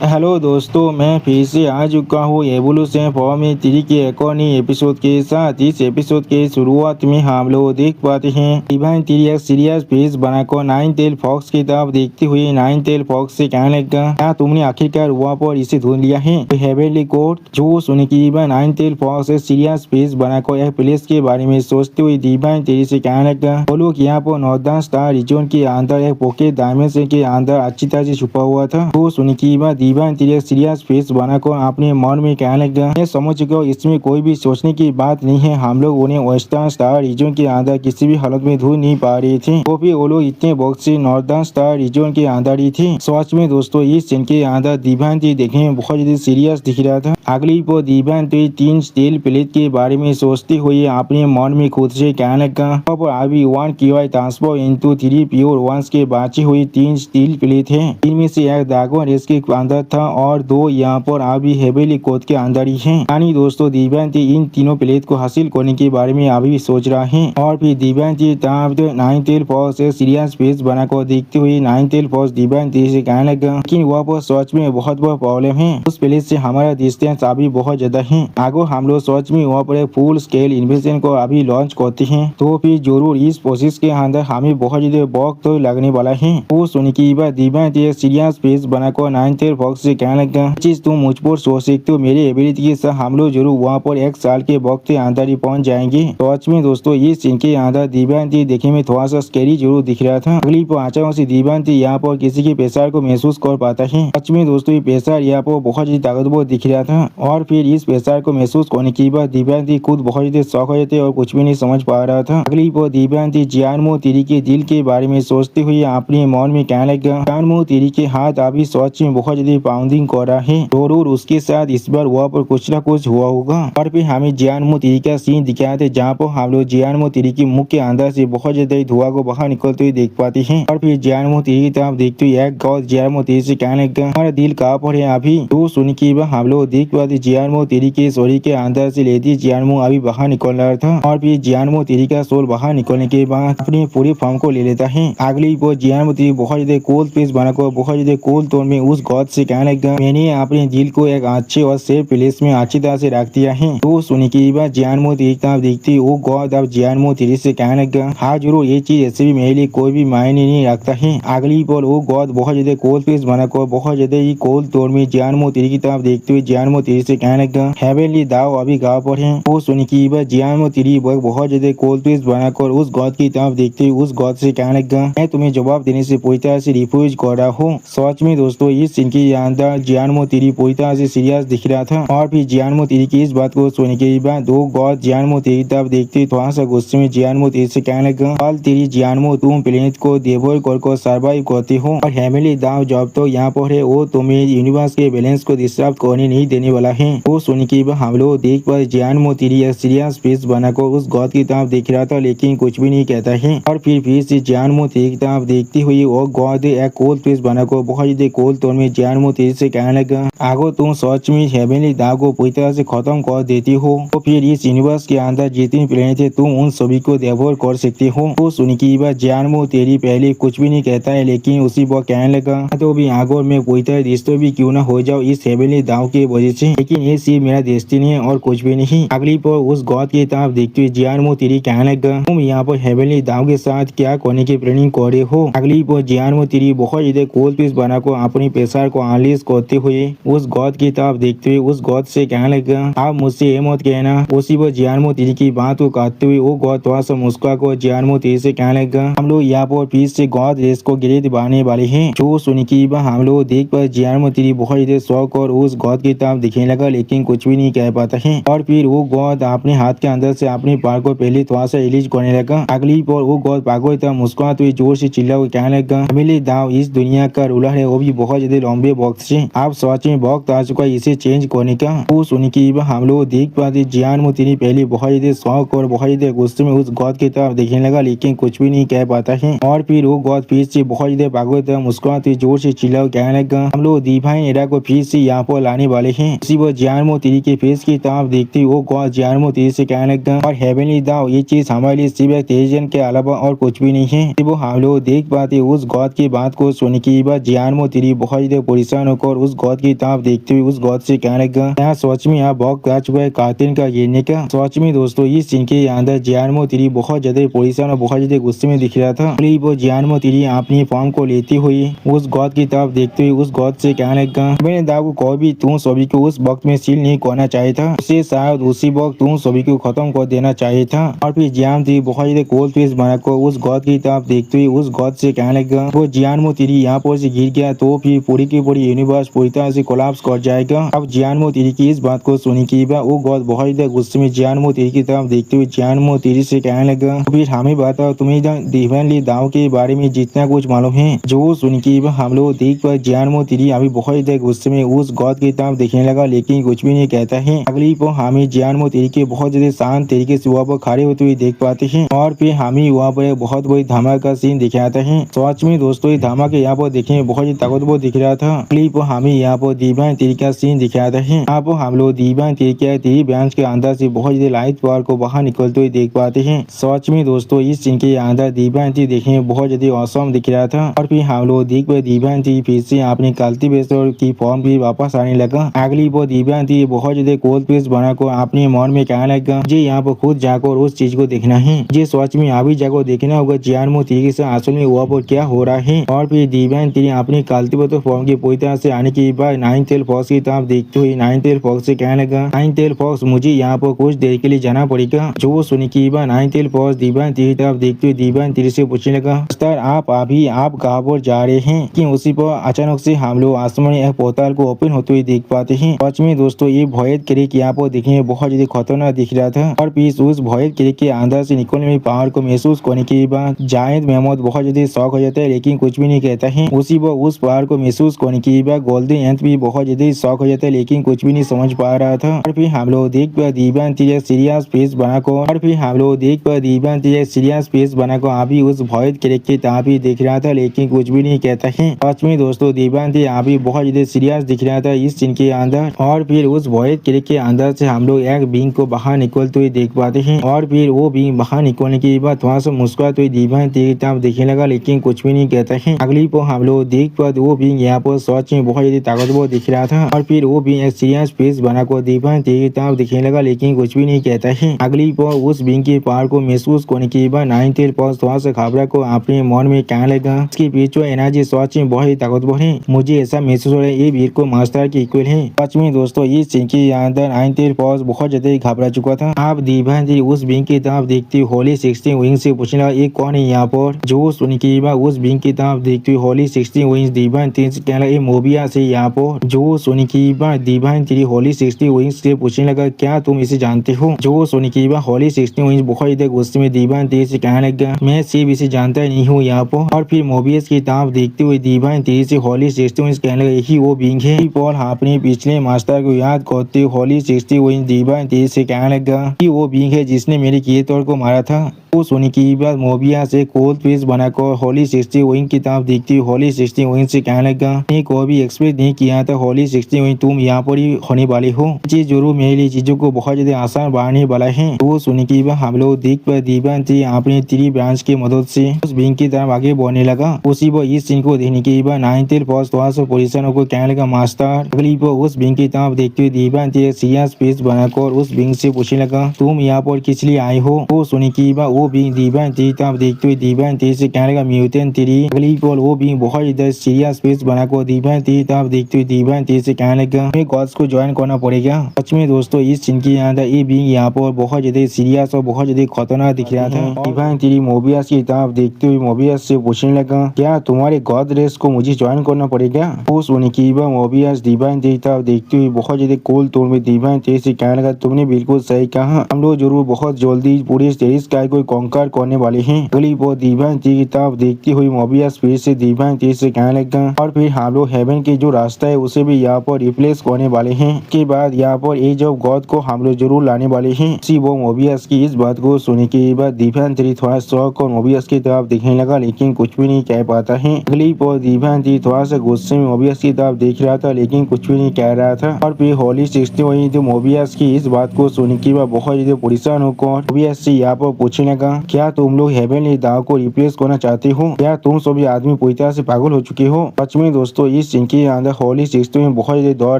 Hello दोस्तों, मैं फिर से आ चुका हूँ एवोल्यूशन फॉर्मूला 3 के एक और नई एपिसोड के साथ। इस एपिसोड के शुरुआत में हम लोग देख पाते हैं डिवाइन 3 एक सीरियस फेस बनाकर नाइन टेल फॉक्स की तरफ देखते हुए नाइन टेल फॉक्स से कहने लगा, क्या तुमने आखिरकार वहाँ पर इसे ढूंढ लिया है? हेवेली कोर्ट जो सुन की नाइन टेल फॉक्स से सीरियस फेस बनाकर एक प्लेस के बारे में सोचते हुए डिवाइन 3 से कहने लगा, वो लोग यहाँ पर नॉर्दर्न स्टार रीजन के अंदर एक पॉकेट डायमेंशन के अंदर अच्छी तरह से छुपा हुआ था। तो सुन की डिवाइन 3 सीरियस फेस बनाकर अपने मन में कहने लगा, मैं समझ गया इसमें कोई भी सोचने की बात नहीं है। हम लोग उन्हें वेस्टर्न स्टार रीजन के अंदर किसी भी हालत में ढूंढ नहीं पा रहे थे, तो भी वो लोग इतने वक्त से नॉर्दर्न स्टार रीजन के अंदर ही थे। सच में दोस्तों, इस सीन के अंदर डिवाइन 3 देखने में बहुत ज्यादा सीरियस दिख रहा था। अगली पर डिवाइन 3 स्टील प्लेट के बारे में सोचते हुए अपने मन में खुद से कहने लगा, अब अभी 1 QI transfer into 3 pure ones के बाची हुई 3 स्टील प्लेट है। इनमें से एक ड्रैगन रेस के अंदर था और 2 यहाँ पर अभी हेवेली कोड के अंदर ही है। यानी दोस्तों, डिवाइन 3 इन तीनों प्लेट को हासिल करने के बारे में अभी भी सोच रहा है। और फिर डिवाइन 3 नाइन टेल फॉक्स से सीरियस फेस बनाकर देखते हुए नाइन टेल फॉक्स डिवाइन 3 से कहने लगा, लेकिन वहाँ पर सच में बहुत बड़ा प्रॉब्लम है। उस प्लेट से हमारा डिस्टेंस अभी बहुत ज्यादा है। आगे हम लोग सच में वहाँ पर एक फुल स्केल इन्वेस्टमेंट को अभी लॉन्च करते हैं, तो फिर जरूर इस प्रोसेस के अंदर हमें बहुत ज्यादा वक्त तो लगने वाला है। वो सुन की डिवाइन 3 सीरियस फेस बनाकर नाइन टेल फॉक्स से कहने लगा, चीज तुम मुझ पर सोच सकते हो, मेरी एबिलिटी के साथ हम लोग जरूर वहाँ पर 1 साल के वक्त के अंदर ही पहुँच जाएंगे। सच में दोस्तों, ये सीन के अंदर डिवाइन 3 देखने में थोड़ा सा स्कैरी जरूर दिख रहा था। अगली पर अचानक से डिवाइन 3 यहाँ पर किसी के प्रेशर को महसूस कर पाता है। सच में दोस्तों, ये प्रेशर यहाँ पर बहुत ही ताकतवर दिख रहा था। और फिर इस प्रेशर को महसूस करने के बाद डिवाइन 3 खुद बहुत ही शौक हो जाते और कुछ भी नहीं समझ पा रहा था। अगली पर डिवाइन 3 जियानमो 3 के दिल के बारे में सोचते हुए अपने मन में कहने लगा, जियानमो 3 के हाथ अभी सच में बहुत ज्यादा पाउंडिंग कर रहा है, जरूर उसके साथ इस बार वहाँ पर कुछ न कुछ हुआ होगा। और फिर हमें जियानमो 3 का सीन दिखाया था, जहाँ पर हम लोग जियानमो 3 की मुख के अंदर से बहुत ज्यादा धुआं को बाहर निकलते हुए देख पाते हैं। और फिर जियानमो 3 की तरफ देखते हुए एक गॉड जियानमो 3 से कहने लगा, हमारा दिल कहाँ पर है अभी? तो सुन के हम लोग देख पाते जियानमो 3 के शरीर के अंदर से लेती जियानमो अभी बाहर निकल रहा था। और फिर जियानमो 3 का सोल बाहर निकलने के बाद अपनी पूरी फॉर्म को ले लेता है। अगली वो जियानमो 3 बहुत ज्यादा कोल्ड फेस बनाकर बहुत ज्यादा कोल्ड टोन में उस गॉड से कहने लगा, मैंने अपने दिल को एक अच्छे और सेफ प्लेस में अच्छी तरह से रख दिया है। तो सुन के बाद जियानमो 3 तरफ देखती वो गॉड अब जियानमो 3 से कहने लगा, हाँ जरूर, ये चीज ऐसे भी मेरे लिए कोई भी मायने नहीं रखता है। अगली पल वो गॉड बहुत ज्यादा कोल्ड फेस बनाकर बहुत ज्यादा ही कोल्ड टोन में जियानमो 3 की तरफ देखते हुए जियानमो 3 से कहने लगा, हेवेनली दाव अभी गाँव पर है। वो सुन के बाद जियानमो 3 बहुत ज्यादा कोल्ड फेस बनाकर उस गॉड की तरफ देखते हुए उस गॉड से कहने लगा, मैं तुम्हें जवाब देने से पूरी तरह से रिफ्यूज कर रहा हूँ। सच में दोस्तों, इस सीन के अंदर जियानमो 3 पूरी तरह से सीरियस दिख रहा था। और फिर जियानमो 3 की इस बात को सुनने के बाद दो गॉड जियानमो 3 की तरफ देखते थोड़ा सा गुस्से में जियानमो 3 से कहने लगा, कल तेरी जियानमो तुम प्लेनेट को डिवोर कर सर्वाइव करते हो और हेवेनली दाव जब तो यहाँ पर है वो तुम्हें यूनिवर्स के बैलेंस को डिस्टर्ब करने नहीं देने वाला है। वो सुन के बाद हम लोग देख पर जियानमो 3 सीरियस फेस बनाकर उस गॉड की तरफ देख रहा था, लेकिन कुछ भी नहीं कहता है। और फिर से जियानमो 3 की तरफ देखती हुई वो गॉड एक कोल्ड फेस बनाकर बहुत ज्यादा कोल्ड टोन में जियानमो 3 से कहने लगा, आगो तुम सच में हेवेनली दाव को पूरी तरह से खत्म कर देती हो तो फिर इस यूनिवर्स के अंदर जितनी प्लेनेट है तुम उन सभी को डिवोर कर सकती हो। तो सुन के बाद जियानमो 3 पहले कुछ भी नहीं कहता है, लेकिन उसी वो कहने लगा, तो भी आगो में पूरी तरह डिस्टर्ब भी क्यों ना हो जाओ इस हेवेनली दाव की वजह से, लेकिन ये सिर्फ मेरा डेस्टिनी है और कुछ भी नहीं। अगली पर उस गॉड की तरफ देखते हुए जियानमो 3 कहने लगा, तुम यहाँ पर हेवेनली दाव के साथ क्या करने की प्लानिंग कर रहे हो? अगली पर जियानमो 3 बहुत ज्यादा कोल्ड फेस बनाकर अपनी प्रेशर को अनलीज करते हुए उस गॉड की तरफ देखते हुए उस गॉड से कहने लगा, आप मुझसे ये मत कहना। उसी पर जियानमो 3 की बात को काटते हुए वो गॉड थोड़ा सा मुस्कुरा कर जियानमो 3 से कहने लगा, हम लोग यहाँ पर फिर से गॉड रेस को गिरे दिवाने वाले हैं। जो सुन के हम लोग देख पर जियानमो 3 बहुत ज्यादा शौक और उस गॉड की तरफ दिखने लगा, लेकिन कुछ भी नहीं कह पाता है। और फिर वो गॉड अपने हाथ के अंदर से अपने पार को पहले थोड़ा सा रिलीज करने लगा। अगली पर वो गॉड पागो की तरफ मुस्कुराते हुए जोर से चिल्ला हुआ कहने लगा, हेवेनली दाव इस दुनिया का रूलर है, वो भी बहुत ज्यादा लंबे वक्त से। आप सच में वक्त आ चुका है इसे चेंज करने का। वो सुन के हम लोग देख पाते जियानमो 3 पहले बहुत ज्यादा शौक और बहुत ज्यादा गुस्से में उस गॉड की तरफ देखने लगा, लेकिन कुछ भी नहीं कह पाता है। और फिर वो गॉड फिर से बहुत ज्यादा पागो की तरफ मुस्कुराते हुए जोर से चिल्ला हुआ कहने लगा, हम लोग डिवाइन एरा को फिर से यहाँ पर लाने वाले हैं। उसी वो जियानमो 3 के फेस की तरफ देखते वो गॉड जियानमो 3 से कहने लगा, और हेवेनली दाव ये चीज हमारे लिए सिर्फ एक टेंशन के अलावा और कुछ भी नहीं है। वो हम लोग देख पाते उस गॉड की बात को सुन के बाद जियानमो 3 बहुत ज्यादा परेशान होकर उस गौद की तरफ देखते हुए उस गौद से कहने लगा, यहाँ सच में यहाँ बहुत आ चुका है कातिल का गिरने का। सच में दोस्तों इस सीन के अंदर जियानमो तिरी बहुत ज्यादा परेशान और बहुत ज्यादा गुस्से में दिख रहा था। वो जियानमो तिरी अपनी फॉर्म को लेती हुई उस गौद की तरफ देखते हुए उस गौद से कहने लगा, मैंने दाऊ को भी तुम सभी को उस वक्त में सील नहीं करना चाहिए था, उसे शायद उसी वक्त तुम सभी को खत्म कर देना चाहिए था। और फिर जियान तिरी बहुत ज्यादा कोल्ड फेस बनाकर उस गौद की तरफ देखते हुए उस गौद से कहने लगा, वो जियानमो तिरी यहाँ पर से गिर गया तो फिर पूरी की पूरी यूनिवर्स पूरी तरह से कोलैप्स कर जाएगा। अब जियानमो तिरी की इस बात को सुनी की वो गौद बहुत ज्यादा गुस्से में जियानमो तिरी की तरफ देखते हुए जियानमो तिरी से कहने लगा, फिर हमें बताओ तुम्हें दिव्यांली दाव के बारे में जितना कुछ मालूम है। जो सुन की हम लोग देख पर जियानमो तिरी अभी बहुत ज्यादा गुस्से में उस गौद की तरफ देखने लगा, लेकिन कुछ भी नहीं कहता है। अगली पर हमें जियानमो तिरी के बहुत ज्यादा शांत तरीके से वहाँ पर खड़े होते हुए देख पाते हैं और फिर हमें वहाँ पर बहुत बड़ी धमाका का सीन दिखाता है। सच में दोस्तों ये धमाके यहाँ पर देखने में बहुत ही ताकतवर दिख रहा था। अगली पर हमें यहाँ पर दिव्यांग तिरी का सीन दिखाता है। यहाँ पर हम लोग दिव्यांग तिरी ब्रांच के अंदर से बहुत ज्यादा लाइट पावर को बाहर निकलते हुए देख पाते हैं। सच में दोस्तों इस सीन के अंदर दिव्यांग तिरी देखने में बहुत ज्यादा औसम दिख रहा था और फिर हम लोग देख पर दिव्यांग तिरी फिर से अपनी कल्टीवेटर की फॉर्म भी वापस आने लगा। अगली वो दिव्यांग तिरी बहुत ज्यादा कोल्ड फेस बनाकर अपने मन में कहने लगा, जी यहाँ पर खुद जाकर उस चीज को देखना है, जी सच में अभी जाकर देखना होगा जियानमो तिरी से असल में वहाँ पर क्या हो रहा है। और फिर दिव्यांग तिरी अपनी कल्टीवेटर फॉर्म की पूरी तरह से आने के बाद नाइन टेल फॉक्स की तरफ देखते हुए नाइन टेल फॉक्स से कहने लगा, नाइन टेल फॉक्स मुझे यहाँ पर कुछ देर के लिए जाना पड़ेगा। जो सुनी की बात नाइन टेल फॉक्स दिव्यांग तिरी तरफ देखते हुए दिव्यांग तिरी से पूछने लगा, सर आप अभी आप कहाँ पर जा रहे हैं? कि उसी पर अचानक से हम लोग आसमान में एक पोर्टल को ओपन होते हुए देख पाते हैं। सच में दोस्तों ये भॉयड क्रिक यहाँ पर देखने में बहुत ज्यादा खतरनाक दिख रहा था और फिर उस भॉयड क्रिक के अंदर से निकलने में पावर को महसूस करने के बाद जायंट मेमोथ बहुत ज्यादा शॉक हो जाता है, लेकिन कुछ भी नहीं कहता है। उसी पर उस पावर को महसूस करने के बाद गोल्डन एंथ भी बहुत ज्यादा शॉक हो जाता है, लेकिन कुछ भी नहीं समझ पा रहा था। और फिर हम लोग देख पर दिव्यांग तिरी सीरियस फेस बनाकर और फिर हम लोग देख पर दिव्यांग तिरी सीरियस फेस बनाकर अभी उस भॉयड क्रिक की तरफ ही देख रहा था, लेकिन कुछ भी नहीं कहता है। सच में दोस्तों दिव्यांग तिरी अभी बहुत ज्यादा सीरियस दिख रहा था इस सीन के अंदर। और फिर उस भॉयड क्रिक के अंदर से हम लोग एक बींग को बाहर निकलते हुए देख पाते हैं और फिर वो बींग बाहर निकलने के बाद थोड़ा सा मुस्कुराते हुए दिव्यांग तिरी की तरफ देखने लगा, लेकिन कुछ भी नहीं कहता है। अगली पर हम लोग देख पर वो बींग यहाँ पर सच में बहुत ज्यादा ताकतवर दिख रहा था और फिर वो बींग एक सीरियस फेस बनाकर दिव्यांग तिरी की तरफ दिखने लगा, लेकिन कुछ भी नहीं कहता है। अगली पर उस बींग के पावर को महसूस करने के बाद नाइन टेल फॉक्स थोड़ा सा घबरा को अपने मन में कहने लगा, इसकी पीछे एनर्जी सच में बहुत ही ताकतवर है, मुझे ऐसा महसूस हो रहा है ये वीर को मास्टर के इक्वल है। सच में दोस्तों इस सीन के अंदर नाइन टेल फॉक्स बहुत ज्यादा घबरा चुका था। आप दिव्यांग तिरी उस बींग की तरफ देखते हुए होली 16 विंग से पूछने लगा, ये कौन है यहाँ पर? जो सुन के बाद उस बींग की तरफ देखते हुए होली 16 विंग दिव्यांग तिरी से कहने लगा, ये मोबिया से यहाँ पर। जो सुन के बाद दिव्यांग तिरी होली 16 विंग से पूछने लगा, क्या तुम इसे जानते हो? जो सुन के बाद होली 16 विंग बहुत ज्यादा गुस्से में दिव्यांग तिरी से कहने लगा, मैं सिर्फ इसे जानता नहीं हूँ यहाँ पर। और फिर मोबियस की तरफ देखते हुए दिव्यांग तिरी से होली 16 विंग कहने लगा, यही वो बींग है। पॉल अपने पिछले मास्टर को याद करते हुए होली 16 विंग दिव्यांग तिरी से कहने लगा कि वो बींग है जिसने मेरे क्रिएटर को मारा था। वो सुनी की बाद मोबिया से कोल्ड फेस बनाकर होली 60 विंग की तरफ देखती हुई होली 60 विंग से कहने लगा, मैं कोई भी एक्सपेक्ट नहीं किया था होली 60 विंग तुम यहाँ पर ही होने वाले हो, चीज जरूर मेरे लिए चीजों को बहुत ज्यादा आसान बनाने वाला है। वो सुनी की बाद हम लोग देख पर दिव्यांग तिरी अपनी तिरी ब्रांच की मदद से उस विंग की तरफ आगे बढ़ने लगा। उसी पर इस सीन को देखने के बाद नाइन टेल फॉक्स थोड़ा सा पोजिशन को कहने लगा, मास्टर। अगली पर उस विंग की तरफ देखते हुए दिव्यांग तिरी सीरियस फेस बनाकर उस विंग से पूछने लगा, तुम यहाँ पर किस लिए आए हो? वो सुनी की बाद वो भी दिव्यांग तिरी तरफ देखते हुए दिव्यांग तिरी से कहने लगा, म्यूटेंट तिरी। अगली पर वो भी बहुत ज्यादा सीरियस फेस बनाकर दिव्यांग तिरी तरफ देखते हुए दिव्यांग तिरी से कहने लगा, हमें गॉड्स को ज्वाइन करना पड़ेगा। सच में दोस्तों इस सीन के अंदर ये बींग यहाँ पर बहुत ज्यादा सीरियस और बहुत ज्यादा खतरनाक दिख रहा था। दिव्यांग तिरी मोबियस की तरफ देखते हुए मोबियस से पूछने लगा, क्या तुम्हारे गॉड रेस को मुझे ज्वाइन करना पड़ेगा? वो सुनी की बाद मोबियस दिव्यांग तिरी तरफ देखते हुए बहुत ज्यादा कोल्ड टोन में दिव्यांग तिरी से कहने लगा, तुमने बिल्कुल सही कहा, हम लोग जरूर बहुत जल्दी पूरे स्टेरिस स्काई को कॉन्कर करने वाले हैं। अगली पर दिव्यांग तिरी की तरफ देखती हुई मोबियस फिर से दिव्यांग तिरी से कहने लगा, और फिर हम लोग हेवन के जो रास्ता है उसे भी यहाँ पर रिप्लेस करने वाले हैं। के बाद यहाँ पर एक जब गॉड को हम लोग जरूर लाने वाले हैं। इसी वो मोबियस की इस बात को सुनने के बाद दिव्यांग तिरी थोड़ा शौक और मोबियस की तरफ देखने लगा, लेकिन कुछ भी नहीं कह पाता है। अगली पर दिव्यांग तिरी थोड़ा सा गुस्से में मोबियस की तरफ देख रहा था, लेकिन कुछ भी नहीं कह रहा था। और फिर होली 60 वही तो मोबियस की इस बात को सुनने के बाद बहुत ज्यादा परेशान होकर मोबियस से यहाँ पर पूछने लगा, क्या तुम लोग हेवनली दाव को रिप्लेस करना चाहते हो? क्या तुम सभी आदमी पूरी तरह से पागल हो चुके हो? सच में दोस्तों इस सीन के अंदर हॉली सिक्स में बहुत ज्यादा दौड़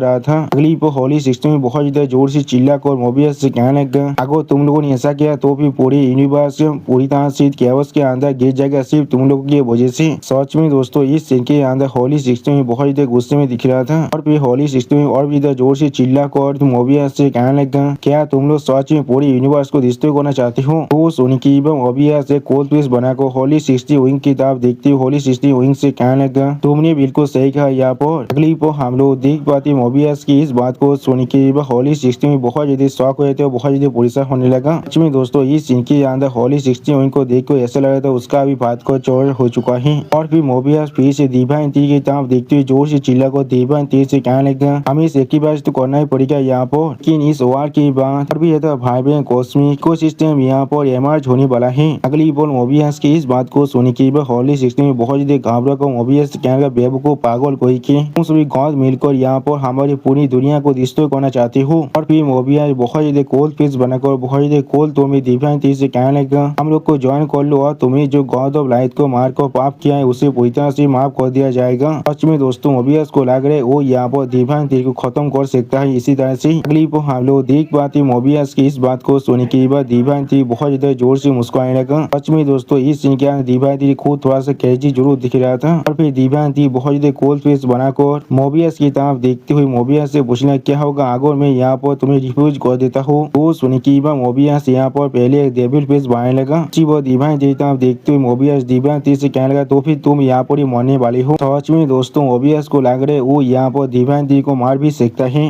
रहा था। अगली पर हॉली सिक्स में बहुत ज्यादा जोर से चिल्ला कर मोबियस से कहने लगा, अगर तुम लोगों ने ऐसा किया तो फिर पूरी यूनिवर्स पूरी तरह से कैओस के अंदर गिर जाएगा सिर्फ तुम लोगों की वजह से। सच में दोस्तों इस सीन के अंदर हॉली सिक्स में बहुत ज्यादा गुस्से में दिख रहा था और फिर हॉली सिक्स में और भी जोर से चिल्ला कर मोबियस से कहने लगा, क्या तुम लोग सच में पूरी यूनिवर्स को डिस्ट्रॉय करना चाहते हो? तो सुन की मोबियस से कोल्ड पीस बनाकर हॉली 60 विंग की तरफ देखते हुए हॉली 60 विंग से कहने लगा, तुमने बिल्कुल सही कहा। यहाँ पर अगली पर हम लोग देख पाते मोबियस की इस बात को सुन के हॉली 60 में बहुत ज्यादा शॉक हुए थे और बहुत ज्यादा परेशान होने लगा। सच में दोस्तों इस सीन के अंदर हॉली 60 विंग को देख कर ऐसा लगा था उसका भी बात को चोर हो चुका है। और फिर मोबियस फिर से डिवाइन तीर की तरफ देखते हुए जोर से चिल्ला कर डिवाइन तीर से कहने लगा, हमें सेक्रीफाइस तो करना ही पड़ेगा यहाँ पर, लेकिन इस वार की बात और भी भाई बहन कॉस्मिक इकोसिस्टम यहाँ पर इमर्ज होने वाला है। अगली बोल मोबियस की इस बात को सुन के हॉली 60 में बहुत ज्यादा घबरा कर मोबियस कहने लगा, बेवकूफ पागल कोई के तुम सभी गॉड मिलकर यहाँ पर हमारी पूरी दुनिया को डिस्ट्रॉय करना चाहते हो। और फिर मोबियस बहुत ज्यादा कोल्ड पीस बनाकर बहुत ज्यादा कोल्ड तुम्हें डिवाइन तीर से कहने लगा, हम लोग को ज्वाइन कर लो और तुम्हें जो गॉड ऑफ लाइट को मार कर पाप किया है उसे पूरी तरह से माफ कर दिया जाएगा। सच में दोस्तों मोबियस को लग रहा है वो यहाँ पर डिवाइन तीर को खत्म कर सकता है इसी तरह से। अगली पर हम लोग देख पाते मोबियस की इस बात को सुनने के बाद डिवाइन तीर बहुत ज्यादा जोर से मुस्कुराने लगा। सच में दोस्तों इस सीन के अंदर डिवाइन तीर खुद थोड़ा सा क्रेजी जरूर दिख रहा था। और फिर डिवाइन तीर बहुत ज्यादा कोल्ड पीस बनाकर मोबियस की तरफ देखते हुए मोबियस से पूछना, क्या होगा अगर मैं यहाँ पर तुम्हें रिफ्यूज कर देता हूँ? तो सुनने के बाद मोबियस यहाँ पर पहले एक डेविल पीस बनाने लगा। डिवाइन तीर तरफ देखते हुए मोबियस डिवाइन तीर से कहने लगा, तो फिर तुम यहाँ पर ही मरने वाले हो। सच में दोस्तों मोबियस को लग रहा है वो यहाँ पर डिवाइन तीर को मार भी सकता है।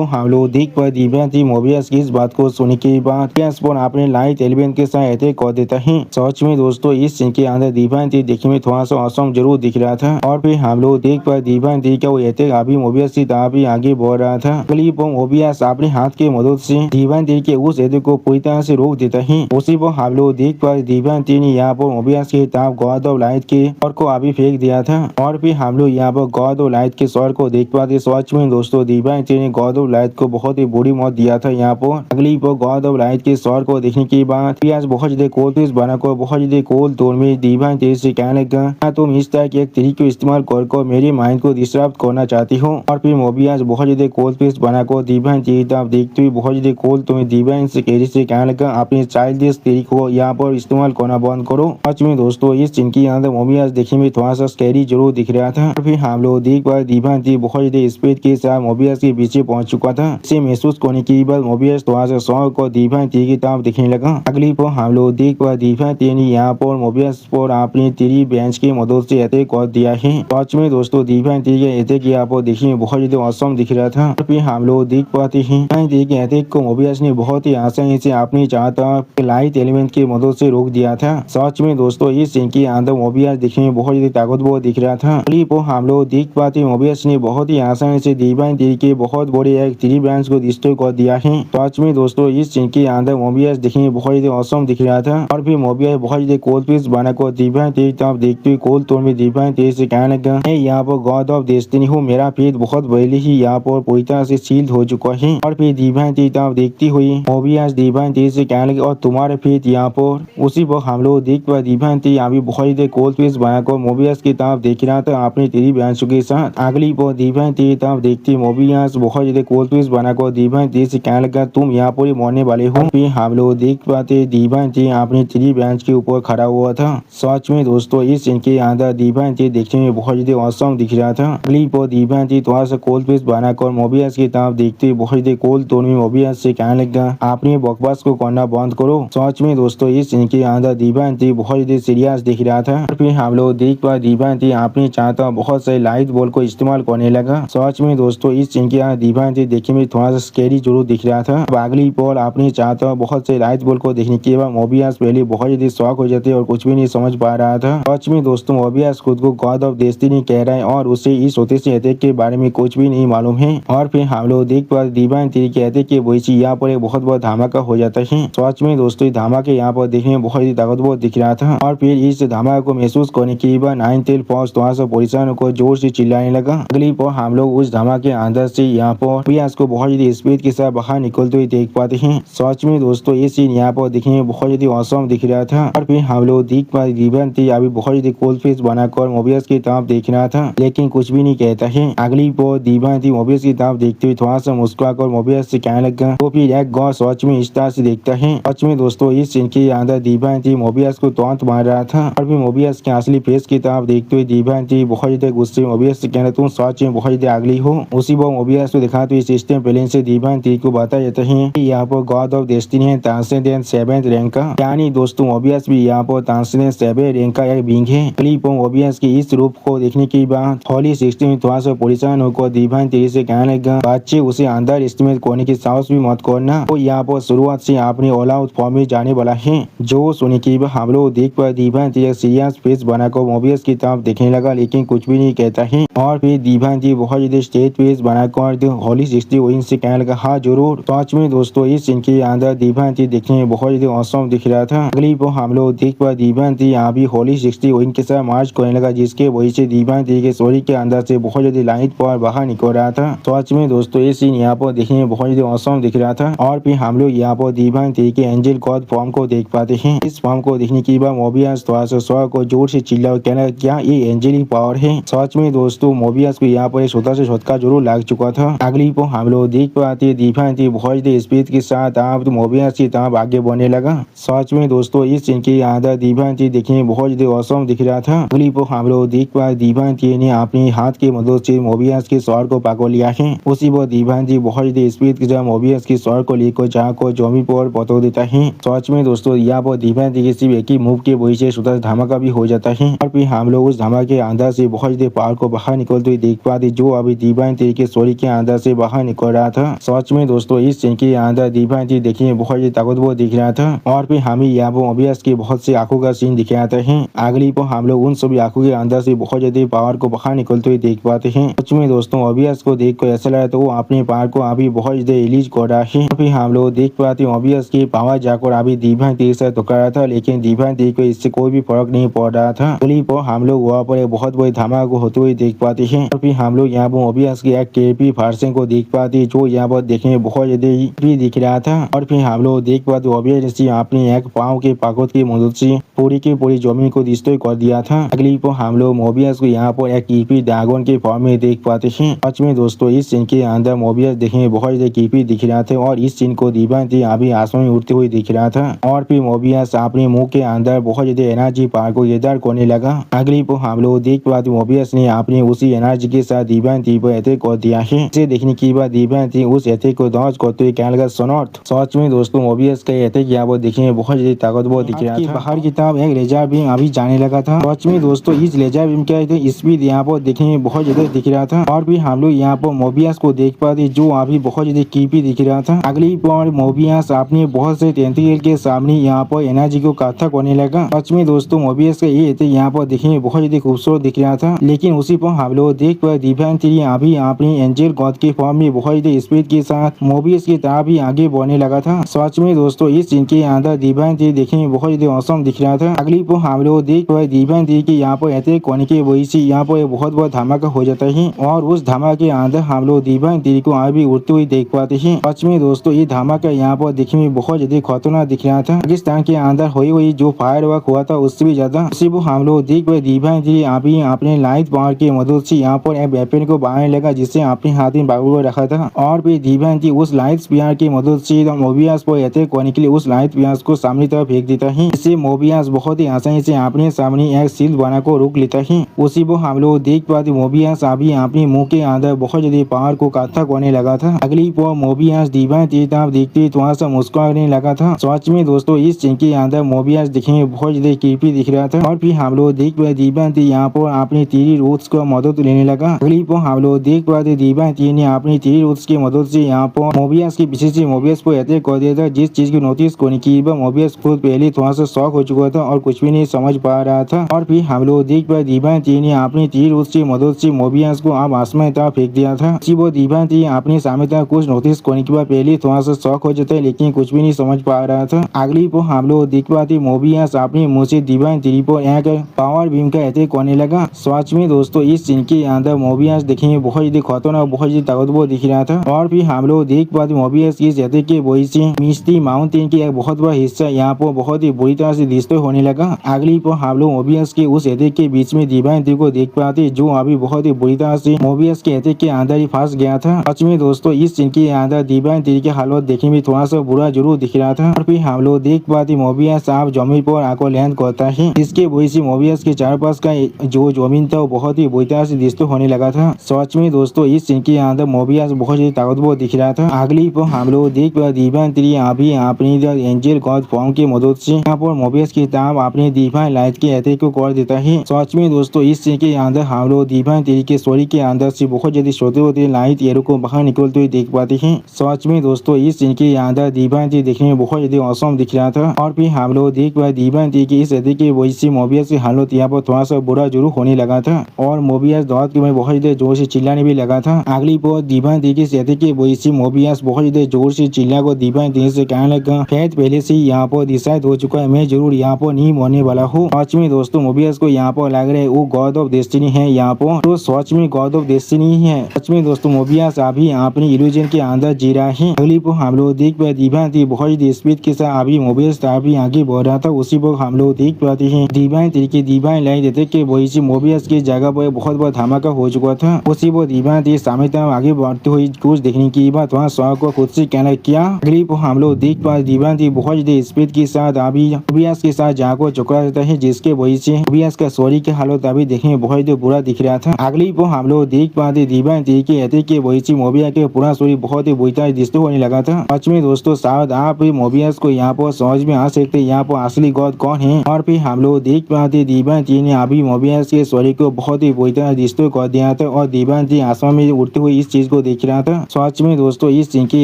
हम लोग देख पर डिवाइन तीर मोबियस की इस बात को सुनने के बाद अपने लाइट एलिमेंट के साथ अटैक कर देता है। सच में दोस्तों इस सीन के अंदर डिवाइन तीर देखने में थोड़ा सा औसम जरूर दिख रहा था। और फिर हम लोग देख पर डिवाइन तीर का वो अटैक अभी मोबियस की तरफ ही आगे बढ़ रहा था। मोबियस अपने हाथ की मदद से डिवाइन तीर के उस अटैक को पूरी तरह से रोक देता है। उसी पर हम लोग देख पर डिवाइन तीर ने यहाँ पर मोबियस की तरफ गॉड ऑफ लाइट के स्वर को अभी फेंक दिया था। और फिर हम लोग यहाँ पर गॉड ऑफ लाइट के स्वर को देख पाते। सच में दोस्तों डिवाइन तीर ने गॉड ऑफ लाइट को बहुत ही बुरी मौत दिया था यहाँ पर। अगली पर गॉड ऑफ लाइट के स्वर को देखने के बाद बहुत ज्यादा कोल्ड पीस बनाकर बहुत ज्यादा कोल्ड तोड़ में डिवाइन तीर से कहने लगा, तुम इस तरह के एक तरीके को इस्तेमाल कर मेरे माइंड को डिस्टर्ब करना चाहती हो। और फिर मोबियस बहुत ज्यादा कोल्ड पीस बनाकर डिवाइन तीर तरफ देखते हुए बहुत ज्यादा कोल्ड तुम्हें डिवाइन से कहने लगा, अपने चाइल्डिश तरीके को यहाँ पर इस्तेमाल करना बंद करो। सच में दोस्तों इस सीन के अंदर मोबियस देखने में थोड़ा सा स्कैरी जरूर दिख रहा था। और फिर हम लोग देख पाए डिवाइन तीर बहुत ज्यादा स्पीड के साथ मोबियस के पीछे पहुंच चुका था। इसे महसूस करने के बाद मोबियस थोड़ा सा शौक और डिवाइन तीर की तरफ दिखने लगा। अगली पर हम लोग देख पाए डिवाइन तीर ने यहाँ पर मोबियस पर अपनी तीरी बेंच की मदद से अटैक कर दिया है। सच में दोस्तों डिवाइन तीर के अटैक यहाँ पर देखने में बहुत ज्यादा औसम दिख रहा था। और फिर हम लोग देख पाते हैं डिवाइन तीर के अटैक को मोबियस ने बहुत ही आसानी से अपनी चारों तरफ लाइट एलिमेंट की मदद से रोक दिया था। सच में दोस्तों इस सीन के अंदर मोबियस दिखने में बहुत ज्यादा ताकतवर दिख रहा था। अगली पर हम लोग देख पाते मोबियस ने बहुत ही आसानी से डिवाइन तीर के बहुत बड़े एक तीरी बेंच को डिस्ट्रॉय कर दिया है। सच में दोस्तों इस सीन के अंदर मोबियस दिखने में बहुत ज्यादा औसम दिख रहा था। और फिर मोबियस बहुत ज्यादा कोल्ड पीस बनाकर डिवाइन तीर तरफ देखते हुए कोल्ड तोड़ में डिवाइन तीर से कहने लगा, मैं यहाँ पर गॉड ऑफ डेस्टिनी हूँ, मेरा फेथ बहुत पहले ही यहाँ पर पूरी तरह से सील्ड हो चुका है। और फिर डिवाइन तीर तरफ देखती हुई मोबियस डिवाइन तीर से कहने लगा, और तुम्हारे फेथ यहाँ पर। उसी पर हम लोग देख पाए डिवाइन तीर अभी बहुत ज्यादा कोल्ड पीस बनाकर मोबियस की तरफ देख रहा था अपनी तीरी बेंच के साथ। अगली पर डिवाइन तीर तरफ देखती मोबियस बहुत ज्यादा कोल्ड पीस बनाकर डिवाइन तीर से कहने लगा, तुम यहाँ पर ही मरने वाले हो। फिर हम लोग देख पाते डिवाइन तीर अपनी तीरी बेंच के ऊपर खड़ा हुआ था। सच में दोस्तों इस सीन के अंदर डिवाइन तीर देखने में बहुत ज्यादा औसम दिख रहा था। अगली पर डिवाइन तीर थोड़ा सा कोल्ड पीस बनाकर मोबियस की तरफ देखते हुए बहुत ज्यादा कोल्ड तोड़ में मोबियस से कहने लगा, अपने बकवास को करना बंद करो। सच में दोस्तों इस सीन के अंदर डिवाइन तीर बहुत ज्यादा सीरियस दिख रहा था। फिर हम लोग देख पाए डिवाइन तीर अपनी चाहता बहुत सारे लाइट बॉल को इस्तेमाल करने लगा। सच में दोस्तों इस सीन के अंदर डिवाइन तीर देखने में थोड़ा सा स्कैरी जरूर दिख रहा था। अगली पर अपनी चाहता बहुत से लाइट बॉल को देखने के बाद मोबियस पहले बहुत ज्यादा शॉक हो जाते और कुछ भी नहीं समझ पा रहा था। सच में दोस्तों मोबियस खुद को गॉड ऑफ डेस्टिनी कह रहा है और उसे इस होते से अटैक के बारे में कुछ भी नहीं मालूम है। और फिर हम लोग देख पाए डिवाइन तीर के अटैक के वजह से यहाँ पर एक बहुत बड़ा धमाका हो जाता है। सच में दोस्तों धमाके यहाँ पर देखने में बहुत ही ताकतवर दिख रहा था। और फिर इस धमाके को महसूस करने के बाद नाइन टेल फॉक्स थोड़ा सा परेशान को जोर से चिल्लाने लगा। अगली पर हम लोग उस धमाके अंदर से यहाँ पर मोबियस को बहुत ज्यादा स्पीड के साथ बाहर निकलते हुए देख पाते हैं। सच में दोस्तों ये सीन यहाँ पर देखने में बहुत ज्यादा औसम दिख रहा था। और फिर हम लोग देख पाए डिवाइन तीर अभी बहुत ज्यादा कोल्ड पीस बनाकर मोबियस की तरफ देख रहा था, लेकिन लेकिन कुछ भी नहीं कहता है। अगली पोर दिव्यांती मोबियस की तरफ देखते हुए थोड़ा सा मुस्कुराकर मोबियस से कहने लगा। तो फिर एक गौर सच में इस तरह से देखता है। सच में दोस्तों इस सीन के अंदर दिव्यांती मोबियस को तौंत मार रहा था और फिर मोबियस के असली फेस की तरफ देखते हुए दिव्यांती बहुत ज्यादा गुस्से में मोबियस से कहना तुम सच में बहुत ज्यादा अगली हो। उसी वो मोबियस को दिखाते हुए सिस्टम प्लेन से दिव्यांती को बताया जाता है कि यहाँ पर गॉड ऑफ डेस्टिनी है ट्रांसेंडेंट 7th रैंक का, यानी दोस्तों मोबियस भी यहाँ पर ट्रांसेंडेंट 7th रैंक का एक बींग है। क्लिप मोबियस की इस रूप को देखने के बाद होली 16 में थोड़ा सा परेशान होकर दिव्यांती से कहने लगा बच्चे उसे अंदर एस्टिमेट करने की साहस भी मत करना। तो यहाँ पर शुरुआत से आपने ऑल आउट फॉर्म में जाने वाला है। जो सुने की हम लोग देख पर दिव्यांती एक सीरियस फेस बनाकर मोबियस की तरफ देखने लगा लेकिन कुछ भी नहीं कहता है। और फिर दिव्यांती बहुत ज्यादा स्टेज फेस बनाकर होली 16 से कहने लगा हाँ जरूर। सच में दोस्तों इस सीन के अंदर दिव्यांती देखने में बहुत ज्यादा औसम दिख रहा था। अगली वो हम लोग देख पर दिव्यांती यहाँ भी होली 16 के साथ मार्च करने लगा जिसके वजह से दिव्यांती के स्टोरी के अंदर से बहुत ज्यादा लाइट पर बाहर निकल रहा था। सच में दोस्तों ये सीन यहाँ पर देखने में बहुत ज्यादा औसम दिख रहा था। और फिर हम लोग यहाँ पर दिव्यांती के एंजल गॉड फॉर्म को देख पाते हैं। इस फॉर्म को देखने के बाद मोबियस थोड़ा सा स्वर को जोर से चिल्ला कहना क्या ये एंजलिक पावर है। सच में दोस्तों मोबियस को यहाँ पर एक छोटा सा झटका जरूर लग चुका था। अगली को हम लोग देख पाते दिव्यांती बहुत ज्यादा स्पीड के साथ आप मोबियस की तरफ आगे बढ़ने लगा। सच में दोस्तों इस सीन के अंदर दिव्यांती देखने में बहुत ज्यादा औसम दिख रहा था। अगली को हम लोग देख पाते दिव्यांती ने अपने हाथ की मदद से मोबियस के स्वर को पकड़ लिया है। उसी वो दिव्यांती बहुत ज्यादा स्पीड के साथ मोबियस के स्वर को लेकर जहाँ को जमी पर पतो देता है। सच में दोस्तों यहाँ पर दिव्यांती के सिर्फ एक ही मूव के वजह से छोटा धमाका भी हो जाता है। और फिर हम लोग उस धमाके के अंदर से बहुत ज्यादा पावर को बाहर निकलते हुए देख पाते जो अभी दिव्यांती के स्टोरी के अंदर से बाहर निकल रहा था। सच में दोस्तों इस सीन के अंदर दिव्यांती देखने बहुत ज्यादा ताकतवर दिख रहा था। और फिर हमें यहाँ पर मोबियस के बहुत से आंखों का सीन दिखाता है। अगली पर हम लोग उन सभी आंखों के अंदर से बहुत ज्यादा पावर को बाहर निकलते हुए देख पाते हैं। सच में दोस्तों मोबियस को देख कर ऐसा लगा तो वो अपने पावर को अभी बहुत ज्यादा रिलीज कर रहा है। फिर हम लोग देख पाते मोबियस की पावर जाकर अभी दिव्यांती के साथ टकरा रहा था लेकिन दिव्यांती को इससे कोई भी फर्क नहीं पड़ रहा था। क्लिप पर हम लोग वहाँ पर एक बहुत बड़ी धमाका होते हुए देख पाते हैं। और फिर हम लोग यहाँ पर मोबियस की एक केपी फार्सन को देख पाते जो यहाँ पर देखने में बहुत ज्यादा भी दिख रहा था। और फिर हम लोग देख पाते मोबियस अपने एक पाँव के पाकत की मदद से पूरी की पूरी जमीन को डिस्ट्रॉय कर दिया था। अगली पर हम लोग मोबियस को यहाँ पर एक कीपी ड्रैगन के फॉर्म में देख पाते हैं। सच में दोस्तों इस सीन के अंदर मोबियस देखने में बहुत ज्यादा कीपी दिख रहा था और इस सीन को दिव्यांती अभी आसमान में उड़ते हुए दिख रहा था। और फिर मोबियस अपने मुंह के अंदर बहुत ज्यादा एनर्जी पावर को गैदर करने लगा। अगली पर हम लोग देख पाते मोबियस ने अपने उसी एनर्जी के साथ दिव्यांती पर अटैक कर दिया है। इसे देखने के बाद दिव्यांती उस अटैक को दौड़ करते हुए कहने लगा सनॉर्थ। सच में दोस्तों मोबियस का अटैक यहाँ पर देखने में बहुत ज्यादा ताकतवर दिख रहा था। बाहर की तरफ एक लेजर बीम अभी जाने लगा था। सच में दोस्तों इस लेजर बीम क्या स्पीड यहाँ पर देखने में बहुत ज्यादा दिख रहा था। और भी हम लोग यहाँ पर मोबियस को देख पाते जो अभी बहुत ज्यादा कीपी दिख रहा था। अगली पर मोबियस अपने बहुत से टेंटिकल के सामने यहाँ पर एनर्जी को इकट्ठा करने लगा। सच में दोस्तों मोबियस का ये यहाँ पर देखने में बहुत ज्यादा खूबसूरत दिख रहा था। लेकिन उसी पर हम लोग देख पाए दिव्यांती अभी अपनी एंजल गॉड के फॉर्म में बहुत ज्यादा स्पीड के साथ मोबियस की तरफ भी आगे बढ़ने लगा था। सच में दोस्तों इस सीन के अंदर दिव्यांती देखने में बहुत ज्यादा औसम दिख रहा था। अगली पर हम लोग देख पाए दिव्यांती की यहाँ पर अटैक करने की वजह से यहाँ पर बहुत बड़ा धमाका हो जाता है और उस धमाके के अंदर हम लोग दिव्यांती को अभी उड़ते हुए देख पाते हैं। सच में दोस्तों ये धमाका यहाँ पर देखने में बहुत ज्यादा खतरनाक दिख रहा था। पाकिस्तान के अंदर हुई जो फायर वर्क हुआ था उससे भी ज्यादा सिर्फ हम लोग देख पाए दिव्यांती अभी अपने लाइट पावर की मदद से यहाँ पर एक वेपन को बनाने लगा जिससे अपने हाथ में बाबू रखा था। और फिर दिव्यांती उस लाइट स्पीयर की मदद से मोबियस पर अटैक करने के लिए उस लाइट स्पीयर को सामने तरफ फेंक देता है। इससे मोबियस बहुत ही आसानी से अपने सामने एक शील्ड बनाकर रोक लेता है। उसी को हम लोग देख पाते मोबियस अभी अपने मुंह के अंदर बहुत ज्यादा पावर को इकट्ठा करने लगा था। अगली पर मोबियस दिव्यांती तरफ देखते थोड़ा सा मुस्कुराने लगा था। सच में दोस्तों इस सीन के अंदर मोबियस दिखने में बहुत ज्यादा क्रीपी दिख रहा था। और फिर हम लोग देख पाए दिव्यांती यहाँ पर अपनी तीरी रूट्स को मदद लेने लगा। अगली पर हम लोग देख पाते दिव्यांती ने अपनी तीरी रूट्स की मदद से यहाँ पर मोबियस के पीछे से मोबियस पर अटैक कर दिया था। जिस चीज की नोटिस करने की मोबियस खुद पहले थोड़ा सा शॉक हो चुका था और कुछ भी नहीं समझ पा रहा था। और फिर हम लोग देख पाए दिव्यांती ने अपनी तीर रूट्स की मदद से मोबियस को अब आसमान तरफ फेंक दिया था। वो दिव्यांती अपने सामने तरफ कुछ नोटिस करने के बाद पहले थोड़ा सा शॉक हो जाता है लेकिन कुछ भी नहीं समझ पा रहा था। अगली पर हम लोग देख पाते मोबियस अपने मुंह से दिव्यांती पर एक पावर बीम का अटैक करने लगा। सच में दोस्तों इस सीन के अंदर मोबियस देखने में बहुत ज्यादा खतरनाक बहुत ज्यादा ताकतवर दिख रहा था। और फिर हम लोग देख पाते मोबियस इस अटैक के वजह से मिस्टी माउंटेन की एक बहुत बड़ा हिस्सा यहाँ पर बहुत ही बुरी तरह से डिस्ट्रॉय होने लगा। अगली पर हम लोग मोबियस के उस अटैक के बीच में दिव्यांती को देख पाते थी जो अभी बहुत ही बुरी तरह से मोबियस के अटैक के अंदर ही फंस गया था। सच में दोस्तों इस सीन के अंदर दिव्यांग तिरी की हालत देखने में थोड़ा सा बुरा जरूर दिख रहा था। और फिर हम लोग देख पाते मोबियस आप जमीन पर आकर लैंड करता है, जिसके वजह से मोबियस के चार पास का जो जमीन था वो बहुत ही बुरी तरह से डिस्टर्ब होने लगा था। सच में दोस्तों इस सीन के अंदर मोबियस बहुत ही ताकतवर दिख रहा था। अगली पर हम लोग देख पाते दिव्यांग तिरी अभी अपनी एंजल गॉड फॉर्म की मदद से यहाँ पर मोबियस की तरफ अपने दिव्यांग लाइट के अटैक को कर देता है। सच में दोस्तों इस सीन के अंदर हम लोग दिव्यांग तिरी के स्टोरी के अंदर से बहुत ज्यादा छोटे होते लाइट एरो को बाहर निकलते हुए देख पाते हैं। सच में दोस्तों इस सीन के अंदर दिव्यांग तिरी देखने में बहुत ज्यादा औसम दिख रहा था। और फिर हम लोग देख पाए दिव्यांग तिरी की इस अटैक की वजह से मोबियस की हालत यहाँ पर थोड़ा सा बुरा जरूर होने लगा था और मोबियस दौड़ के में बहुत ज्यादा जोर से चिल्लाने भी लगा था। अगली पर दिव्यांग तिरी की अटैक की वजह से मोबियस बहुत ज्यादा जोर से चिल्ला को दिव्यांग तिरी से कहने लगा शायद पहले से यहाँ पर डिसाइड हो चुका है, मैं जरूर यहाँ पर नहीं मरने वाला हूँ। सच में दोस्तों मोबियस को यहाँ पर लग रहा है वो गॉड ऑफ डेस्टिनी है यहाँ पर, तो सच में गॉड ऑफ डेस्टिनी है। सच में दोस्तों मोबियस अभी अपनी इल्यूजन के अंदर जी रहा है। अगली पर हम लोग देख पाए दिव्यांग तिरी बहुत स्पीड के साथ अभी मोबियस अभी आगे बढ़ रहा था। उसी पर हम लोग देख पाते हैं दिव्यांग तिरी की दिव्यांग लाइट अटैक के वजह से मोबियस की जगह पर बहुत बड़ा धमाका हो चुका था। उसी पर दिव्यांग तिरी सामने तरफ आगे बढ़ते हुए कुछ देखने की बात वहाँ शौक को खुद से कहना क्या। अगली पर हम लोग देख पाए दिव्यांग तिरी बहुत स्पीड के साथ अभी मोबियस के साथ जाकर चुका रहता है, जिसके वजह से मोबियस का सॉरी की हालत अभी देखने में बहुत बुरा दिख रहा था। अगली पर हम लोग देख पाते दिव्यांग तिरी के अटैक के वजह से मोबियस के पूरा सॉरी बहुत ही बुरी तरह डिस्टर्ब होने लगा था। सच में दोस्तों शायद आप मोबियस को यहाँ पर समझ में आ सकते यहाँ पर असली गॉड कौन है। और फिर हम लोग देख पाते दिव्यांग तिरी ने अभी मोबियस के सॉरी को बहुत ही बुरी तरह डिस्टर्ब कर दिया था और दिव्यांग तिरी आसमान में उड़ते हुए इस चीज को देख रहा था। सच में दोस्तों इस सीन के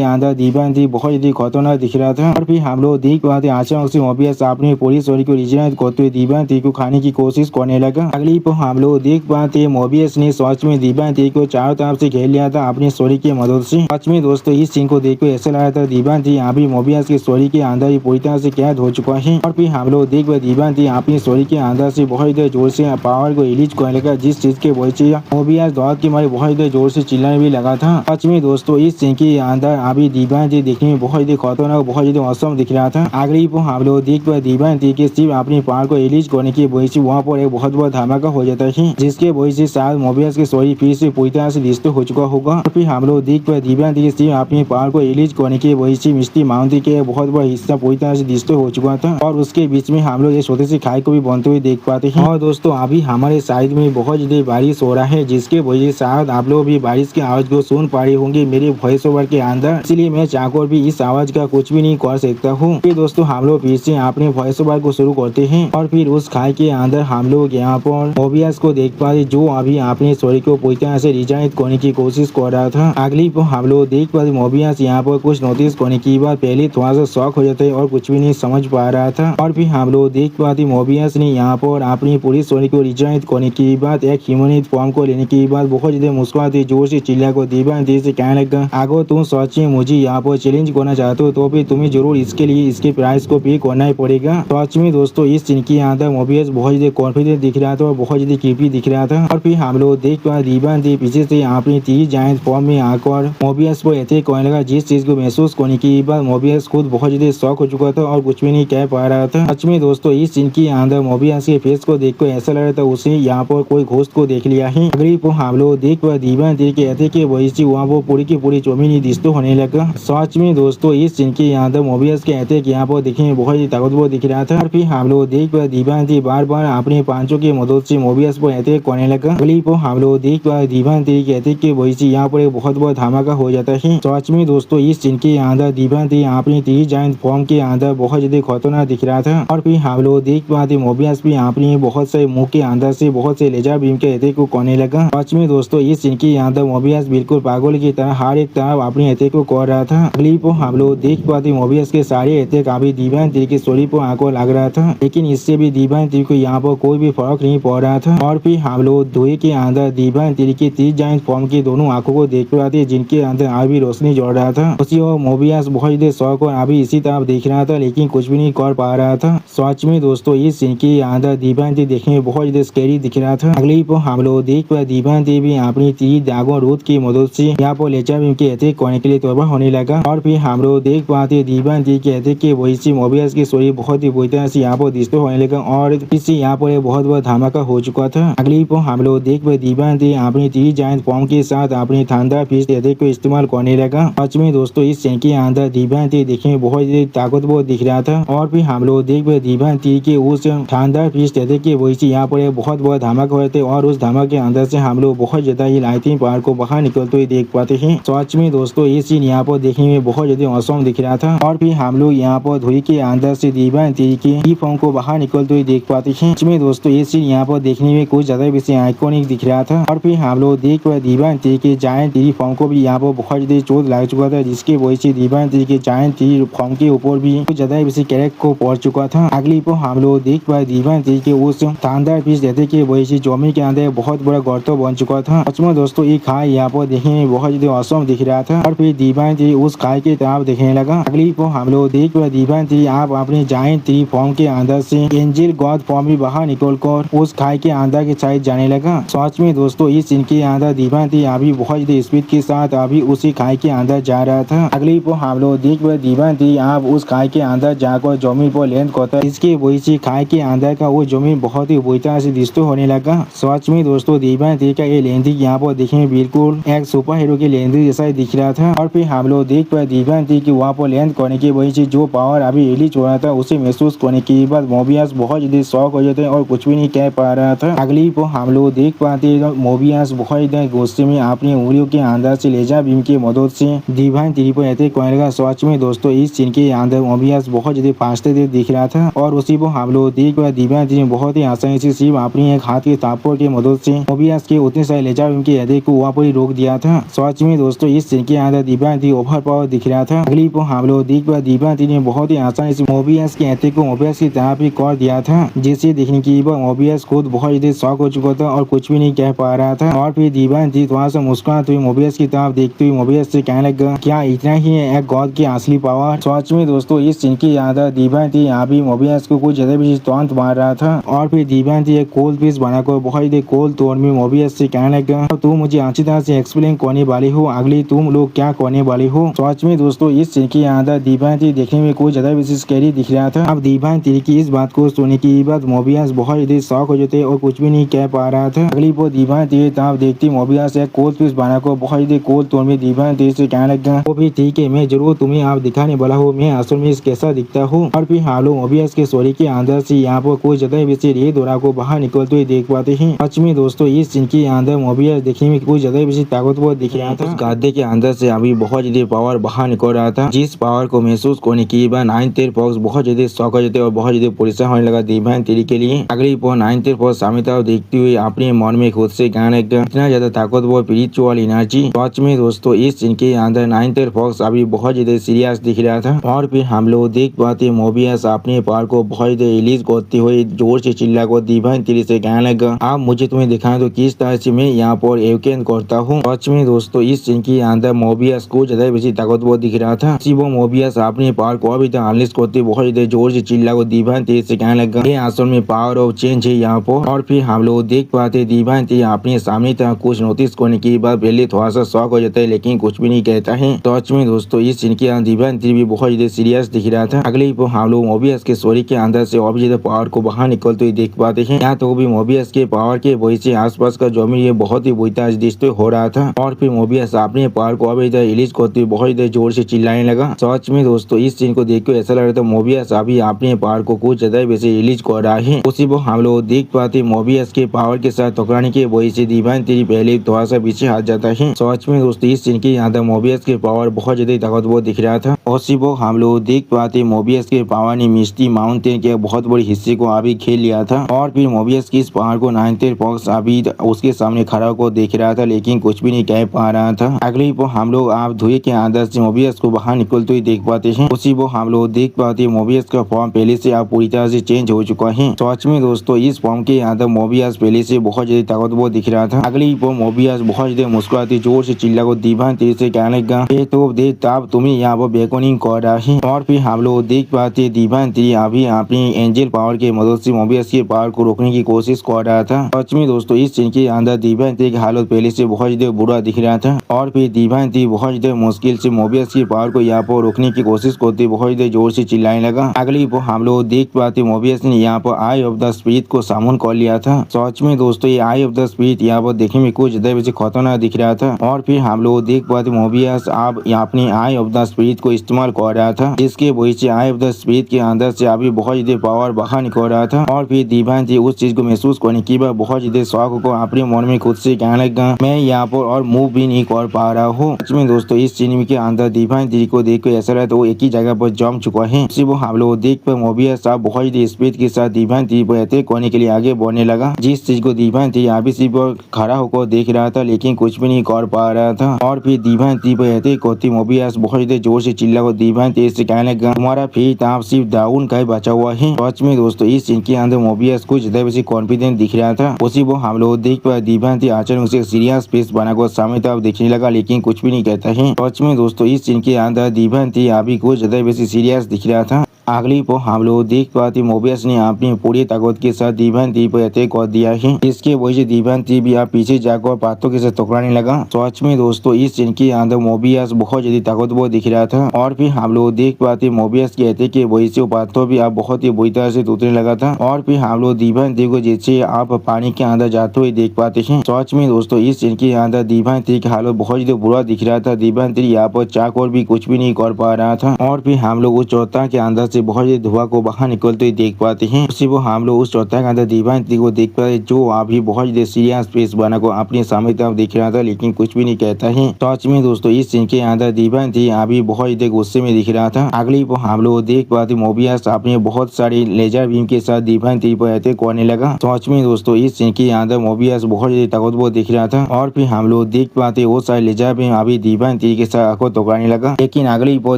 अंदर दिव्यांग तिरी बहुत ही खतरनाक दिख रहा था। और फिर हम लोग देख पाते अचानक से मोबियस अपनी पूरी सॉरी को रिजनरेट करते हुए दिव्यांग तिरी को खाने की कोशिश करने लगा। अगली पर हम लोग देख पाते मोबियस ने सच में दिव्यांग तिरी को चारों तरफ से घेर लिया था अपनी सॉरी की मदद से। सच में दोस्तों इस सीन को देखकर ऐसा लगा था दिव्यांग तिरी अभी मोबियस की सॉरी के अंदर ही पूरी तरह से कैद हो चुका है। और फिर हम लोग देख पाए दिव्यांग तिरी अपनी सॉरी के अंदर से बहुत जोर से पावर को रिलीज करने लगा, जिस चीज के वजह से मोबियस दौड़ के मारे बहुत जोर से चिल्लाने भी लगा था। सच में दोस्तों इस सीन के अंदर अभी दिव्यांग तिरी देखने में बहुत खतरनाक बहुत औसम दिख रहा था। अगली पर हम लोग देख पाए दिव्यांग तिरी के सिर्फ अपनी पावर को रिलीज करने की वजह से वहाँ पर एक बहुत बड़ा धमाका हो जाता है, जिसके वजह से शायद मोबियस की सॉरी फिर से पूरी तरह से डिस्टर्ब हो चुका होगा। और फिर हम लोग देख पाए दिव्यांग तिरी सिर्फ अपनी पावर को रिलीज करने की वजह से मिस्टी माउंटेन के बहुत बड़ा हिस्सा पूरी तरह से डिस्टर्ब हो चुका था और उसके बीच में हम लोग एक छोटे से खाई को भी बनते हुए देख पाते हैं। और दोस्तों अभी हमारे साइड में बहुत ज्यादा बारिश हो रहा है, जिसके वजह से शायद आप लोग भी बारिश की आवाज को सुन पा रहे होंगे मेरे वॉइस ओवर के अंदर, इसलिए मैं चाहकर भी इस आवाज का कुछ भी नहीं कर सकता हूँ। फिर दोस्तों हम लोग फिर से अपने वॉइस ओवर को शुरू करते हैं और फिर उस खाई के अंदर हम लोग यहाँ पर मोबियस को देख पाते जो अभी अपने सॉरी को पूरी तरह से रिजनरेट करने की कोशिश कर रहा था। अगली पर हम लोग देख पाते मोबियस यहाँ पर कुछ नोटिस करने की बात पहले थोड़ा सा शॉक हो जाता है और कुछ भी नहीं समझ पा रहा था। और फिर हम लोग देख पाते मोबियस ने यहाँ पर अपनी पूरी सॉरी को रिजनरेट करने की बात एक ह्यूमनोइड फॉर्म को लेने की बात बहुत ज्यादा मुस्कुराते जोर से चिल्ला को दिव्यांग तिरी से कहने लगा अगर तुम सच में मुझे यहाँ पर चैलेंज करना चाहते हो तो फिर तुम्हें जरूर इसके लिए इसके प्राइस को पे करना ही पड़ेगा। सच में दोस्तों इस सीन के अंदर मोबियस बहुत ज्यादा कॉन्फिडेंट दिख रहा था और बहुत ज्यादा क्रीपी दिख रहा था। और फिर हम लोग देख पाए दिव्यांग तिरी पीछे से अपनी तीर जायंट फॉर्म में आकर मोबियस पर अटैक करने लगा, जिस चीज को महसूस करने की बाद मोबियस खुद बहुत ज्यादा शॉक हो चुका था और कुछ भी नहीं कह पा रहा था। सच में दोस्तों इस सीन के अंदर मोबियस के फेस को देखकर ऐसा लग रहा था उसे यहाँ पर कोई घोस्ट को देख लिया है। अगली पर हम लोग देख पाए दिव्यांग तिरी के अटैक के वजह से वहाँ वो पूरी की पूरी जमीन डिस्टर्ब होने लगा। सच में दोस्तों इस सीन के अंदर मोबियस के अटैक यहाँ पर देखने में बहुत ही ताकतवर दिख रहा था। और फिर हम लोग देख पाए दिव्यांग तिरी बार बार अपने पांचों की मदद से मोबियस पर अटैक करने लगा। अगली पर हम लोग देख पाए दिव्यांग तिरी के अटैक के वजह से यहाँ पर एक बहुत बड़ा धमाका हो जाता है। सच में दोस्तों इस सीन के अंदर दिव्यांग तिरी अपनी तीर जायंट फॉर्म के अंदर बहुत ज्यादा खतरनाक दिख रहा था। और फिर हम लोग देख पाते मोबियस भी अपनी बहुत से मुंह के अंदर से बहुत से लेजर बीम के अटैक को करने लगा। सच में दोस्तों इस सीन के अंदर मोबियस बिल्कुल पागल की तरह हर एक तरफ अपने अटैक को कर रहा था। अगली पर हम लोग देख पाते मोबियस के सारे अटैक अभी दिव्यांग तिरी के सॉरी पर आंखों लग रहा था, लेकिन इससे भी दिव्यांग तिरी को यहाँ पर कोई भी फर्क नहीं पड़ रहा था। और फिर हम लोग धुएं के अंदर दिव्यांग तिरी के तीर जायंट फॉर्म की दोनों आंखों को देख रहे थे, जिनके अंदर अभी रोशनी जोड़ रहा था। उसी और मोबियस बहुत ज्यादा शौक और अभी इसी तरफ देख रहा था, लेकिन कुछ भी नहीं कर पा रहा था। सच में दोस्तों इस सीन के अंदर दिव्यांग तिरी देखने में बहुत ज्यादा स्कैरी दिख रहा था। अगली पर हम लोग देख पाए दिव्यांग तिरी भी अपनी तीर दागों रूट की मदद से यहाँ पर लेजर बीम के अटैक करने के लिए तैयार होने लगा। और फिर हम लोग देख पाते दिव्यांग तिरी के अटैक के वजह से मोबियस की सॉरी बहुत ही बुरी तरह से यहाँ पर डिस्टर्ब होने लगा और इससे यहाँ पर बहुत बड़ा धमाका हो चुका था। अगली पर हम लोग देख पाए दिव्यांती अपनी 3 जायंट फॉर्म के साथ अपनी थंडर फिस्ट अटैक को इस्तेमाल करने लगा। सच में दोस्तों इस सीन के अंदर दिव्यांती देखने में बहुत ही ताकतवर दिख रहा था। और फिर हम लोग देख पाए दिव्यांती के उस थंडर फिस्ट अटैक के वजह से यहाँ पर एक बहुत बड़ा धमाका हुए थे और उस धमाके के अंदर से हम लोग बहुत ज्यादा ही लाइटिंग पावर को बाहर निकलते हुए देख पाते हैं। सच में दोस्तों ये सीन यहाँ पर देखने में बहुत ज्यादा औसम दिख रहा था। और फिर हम लोग यहाँ पर धुई के अंदर से दिव्यांती के फॉर्म को बाहर निकलते हुए देख पाते हैं। सच में दोस्तों ये सीन यहाँ पर देखने में कुछ ज्यादा बेसी आइकॉनिक दिख रहा था। और फिर हम लोग देख पाए दिव्यांती के जायंट थ्री फॉर्म को भी यहाँ पर बहुत ज्यादा चोट लग चुका था, जिसके वजह से दिव्यांती के जायंट थ्री फॉर्म के ऊपर भी कुछ ज्यादा बेसी क्रैक को पड़ चुका था। अगली पर हम लोग देख पाए दिव्यांती के उस थंडर फिस्ट अटैक की वजह से जमीन के अंदर बहुत बड़ा गर्त बन चुका था। सच में दोस्तों ये खाई यहाँ पर देखने में बहुत ज्यादा औसम दिख रहा था। और फिर दिव्यांती उस खाई की तरफ देखने लगा। अगली पर हम लोग देख पाए दिव्यांती आप अपने जायंट थ्री फॉर्म के अंदर से एंजल गॉड फॉर्म भी बाहर निकलकर उस खाई के अंदर के साइड जाने लगा। सच में दोस्तों इस सीन के अंदर दिव्यांती अभी बहुत ज्यादा स्पीड के साथ अभी उसी खाई के अंदर जा रहा था। अगली पर हम लोग देख पाए दिव्यांती आप उस खाई के अंदर जाकर जमीन पर लैंड करता है, इसके वजह से खाई के अंदर का वो जमीन बहुत ही बुरी तरह से डिस्टर्ब होने लगा। सच में दोस्तों दिव्यांती का ये लैंडिंग यहाँ पर देखने में बिल्कुल एक सुपर हीरो की लैंडिंग जैसा ही दिख रहा था। और फिर हम लोग देख पाए दिव्यांती की वहाँ पर लैंड करने की वजह से जो पावर अभी रिलीज हो रहा था उसे महसूस करने के बाद मोबियस बहुत ज्यादा शॉक हो जाते और कुछ भी नहीं कह पा रहा था। अगली पर हम लोग देख पाते मोबियस बहुत ज्यादा गुस्से में अपनी उंगलियों के अंदर से लेजर बीम की मदद से दिव्यांती पर अटैक करने लगा। सच में दोस्तों इस सीन के अंदर मोबियस बहुत ज्यादा फास्ट दिख रहा था। और उसी पर हम लोग देख पाए दिव्यांती ने बहुत ही आसानी से सिर्फ अपनी एक हाथ के तापों की मदद से मोबियस के उतने सारे लेजर बीम के अटैक को वहाँ पर ही रोक दिया था। सच में दोस्तों इस सीन के अंदर दिव्यांती ओवर पावर दिख रहा था। अगली पर हम लोग देख पाए दिव्यांती ने बहुत ही आसानी से मोबियस के अटैक को मोबियस की तरफ ही कर दिया था, जिसे देखने की मोबियस खुद बहुत ज्यादा शॉक हो चुका था और कुछ भी नहीं कह पा रहा था। और फिर दिव्यांती थोड़ा सा मुस्कुराते हुए मोबियस की तरफ देखते हुए मोबियस से कहने लगा क्या इतना ही है एक गॉड की असली पावर। सच में दोस्तों इस सीन के अंदर दिव्यांती यहाँ भी मोबियस को कुछ ज्यादा भी तुरंत मार रहा था। और फिर दिव्यांती एक कोल्ड पीस बनाकर बहुत ज्यादा कोल्ड तोड़ में मोबियस से कहने लगा तुम मुझे अच्छी तरह से एक्सप्लेन करने वाली हो, अगली तुम लोग क्या करने वाली हो। सच में दोस्तों इस सीन के अंदर दिव्यांती देखने में कुछ ज्यादा विशेष स्कैरी दिख रहा था। अब दिव्यांती की इस बात को सुनने के बाद मोबियस बहुत ज्यादा शॉक हो जाते और कुछ भी नहीं कह पा रहा था। अगली पर दिव्यांती तब देखती मोबियस एक कोल्ड पीस बनाकर बहुत ज्यादा कोल्ड तोड़ में दिव्यांती से कहने लगा वो भी ठीक है, मैं जरूर तुम्हें आप दिखाने वाला हूँ मैं असल में कैसा दिखता हूँ। और फिर हालो मोबियस के स्टोरी के अंदर से यहाँ पर कुछ ज्यादा विशेष ये दौरा को बाहर निकलते हुए देख पाते हैं। सच में दोस्तों इस सीन के अंदर मोबियस देखने में कुछ ज्यादा विशेष ताकतवर दिख रहा था। गड्ढे के अंदर से अभी बहुत ज्यादा पावर बाहर निकल रहा था, जिस पावर को महसूस करने के बाद नाइन फॉक्स बहुत ज्यादा शॉक हो जाते और बहुत ज्यादा परेशान होने लगा दिव्यांती के लिए। अगली पर नाइन फॉक्स सामने तरफ देखते हुए अपने मन में खुद से कहने लगा इतना ज्यादा ताकतवर स्पिरिचुअल एनर्जी। सच में दोस्तों इस सीन के अंदर नाइन फॉक्स अभी बहुत ज्यादा सीरियस दिख रहा था। और फिर हम लोग देख पाते मोबियस अपने पावर को बहुत ज्यादा रिलीज करते हुए जोर से चिल्ला कर दिव्यांती से कहने लगा आप मुझे तुम्हें दिखाएं तो किस तरह से मैं यहाँ पर एवकेन करता हूँ। सच में दोस्तों इस सीन के अंदर मोबियस को ज्यादा बेसी ताकतवर दिख रहा था। वो मोबियस अपने पावर को अभी तक अनलिस्ट करते बहुत ज्यादा जोर से चिल्ला कर दिव्यांती से कहने लगा ये असल में पावर ऑफ चेंज है यहाँ पर। और फिर हम लोग देख पाते दिव्यांती अपने सामने तरह कुछ नोटिस करने के बाद पहले थोड़ा सा शॉक हो जाता है लेकिन कुछ भी नहीं कहता है। सच में दोस्तों इस सीन के अंदर दिव्यांती भी बहुत ज्यादा सीरियस दिख रहा था। अगले पर हम लोग मोबियस के स्टोरी के अंदर से और भी ज्यादा पावर को बाहर निकलते हुए देख पाते हैं। यहाँ तो भी मोबियस के पावर के वजह से आसपास का जमीन ये बहुत ही बुरी तरह डिस्टर्ब हो रहा था। और फिर मोबियस अपने पावर को अभी इधर रिलीज करते हुए बहुत इधर जोर से चिल्लाने लगा। सच में दोस्तों इस सीन को देख कर ऐसा लग रहा था मोबियस अभी अपने पावर को कुछ ज्यादा वैसे रिलीज कर रहा है। उसी पर हम लोग देख पाते मोबियस के पावर के साथ टकराने के वजह से दिव्यांती पहले थोड़ा सा पीछे हाथ जाता है। सच में दोस्तों इस सीन के अंदर मोबियस के पावर बहुत ज्यादा ताकतवर दिख रहा था। उसी पर हम लोग देख पाते मोबियस के पावर ने मिस्टी माउंटेन के बहुत बड़े हिस्से को अभी खेल लिया था। और फिर मोबियस की इस पावर को नाइन फॉक्स अभी उसके सामने खड़ा को देख रहा था लेकिन कुछ भी नहीं कह पा रहा था। अगली पर हम लोग आप धुएं के अंदर से मोबियस को बाहर निकलते हुए देख पाते हैं। उसी पर हम लोग देख पाते मोबियस का फॉर्म पहले से आप पूरी तरह से चेंज हो चुका है। सच में दोस्तों इस फॉर्म के अंदर मोबियस पहले से बहुत ज्यादा ताकतवर दिख रहा था। अगली पर मोबियस बहुत ज्यादा मुस्कुराते जोर से चिल्ला को दिव्यांती से कहने लगा तो देख तब तुम्हें यहाँ पर बेकनिंग कर रहा है। और फिर हम लोग देख पाते दिव्यांती अभी अपनी एंजल पावर की मदद से मोबियस के पावर को रोकने की कोशिश कर रहा था। सच में दोस्तों इस सीन के अंदर दिव्यांती की हालत पहले से बहुत ज्यादा बुरा दिख रहा था। और फिर दिव्यांती बहुत ज्यादा मुश्किल से मोबियस की पावर को यहाँ पर रोकने की कोशिश करते बहुत ज्यादा जोर से चिल्लाने लगा। अगली पर हम लोग देख पाते मोबियस ने यहाँ पर आई ऑफ द स्पिरिट को सामन कर लिया था। सच सच में दोस्तों ये आई ऑफ द स्पीड यहाँ पर देखने में कुछ ज्यादा वैसे खतरनाक दिख रहा था और फिर हम लोग देख पाते मोबियस आप अपनी आई ऑफ द स्पीड को इस्तेमाल कर रहा था, इसके वजह से आई ऑफ द स्पीड के अंदर से अभी बहुत ज्यादा पावर बाहर निकल रहा था और फिर दिव्यांश उस चीज को महसूस करने के बाद बहुत ज्यादा शौक को अपने मन में खुद से कहने लगा मैं यहाँ पर और मूव भी नहीं कर पा रहा हूँ। सच में दोस्तों इस सिनेमा के अंदर दिव्यांश जी को देख कर ऐसा रहा तो वो एक ही जगह पर जम चुका है। वो हम लोग देख पर मोबियस साहब बहुत ज्यादा स्पीड के साथ दिव्यांश जी पर अटैक करने के लिए आगे बढ़ने लगा, जिस चीज को दिव्यांश जी अभी से पर खड़ा होकर देख रहा था लेकिन कुछ भी नहीं कर पा रहा था और फिर दिव्यांश जी पर अटैक करते मोबियस बहुत ज्यादा जोर से चिल्ला कर दिव्यांश जी से कहने लगा तुम्हारा फेथ आप सिर्फ डाउन का ही बचा हुआ है। सच में दोस्तों इस सीन के अंदर मोबियस कुछ ज्यादा वैसे कॉन्फिडेंट दिख रहा था। उसी वो हम लोग देख पाए दिव्यांश जी अचानक उसे सीरियस फेस बनाकर सामने तरफ देखने लगा लेकिन कुछ भी नहीं कहता है। सच में दोस्तों इस सीन के अंदर दिव्यांश जी अभी कुछ ज्यादा वैसे सीरियस दिख रहा था। अगली को हम लोग देख पाते मोबियस ने अपनी पूरी ताकत के साथ दिव्यांश जी पर अटैक कर दिया है, इसके वजह से दिव्यांश जी भी आप पीछे जाकर पातों के साथ टकराने लगा। सच में दोस्तों इस सीन के अंदर मोबियस बहुत ज्यादा ताकतवर दिख रहा था और फिर हम लोग देख पाते मोबियस के अटैक के वजह से पातों भी आप बहुत ही बुरी तरह से टूटने लगा था और फिर हम लोग दिव्यांश जी को जैसे आप पानी के अंदर जाते हुए देख पाते हैं। सच में दोस्तों इस सीन के अंदर दिव्यांश जी का हालत बहुत ज्यादा बुरा दिख रहा था। दिव्यांश जी यहाँ पर चाक और भी कुछ भी नहीं कर पा रहा था और फिर हम लोग उस चौथा के अंदर से बहुत ज्यादा धुआं को बाहर निकलते हुए देख पाते हैं। उसी वो हम लोग उस चौथा के अंदर दिव्यांश जी को देख पाते जो अभी बहुत ज्यादा सीरियस फेस बना को अपने सामने तरफ देख रहा था लेकिन कुछ भी नहीं कहता है। सच में दोस्तों इस सीन के अंदर दिव्यांश जी अभी बहुत ज्यादा गुस्से में दिख रहा था। अगली वो हम लोग देख पाते मोबियस अपने बहुत सारे लेजर बीम के साथ दिव्यांश जी पर अटैक करने लगा। सच में दोस्तों इस सीन के अंदर मोबियस बहुत ज्यादा ताकतवर दिख रहा था और फिर हम लोग देख पाते वो सारे लेजर बीम अभी दिव्यांश जी के साथ आंखों टकराने लगा, लेकिन अगली वो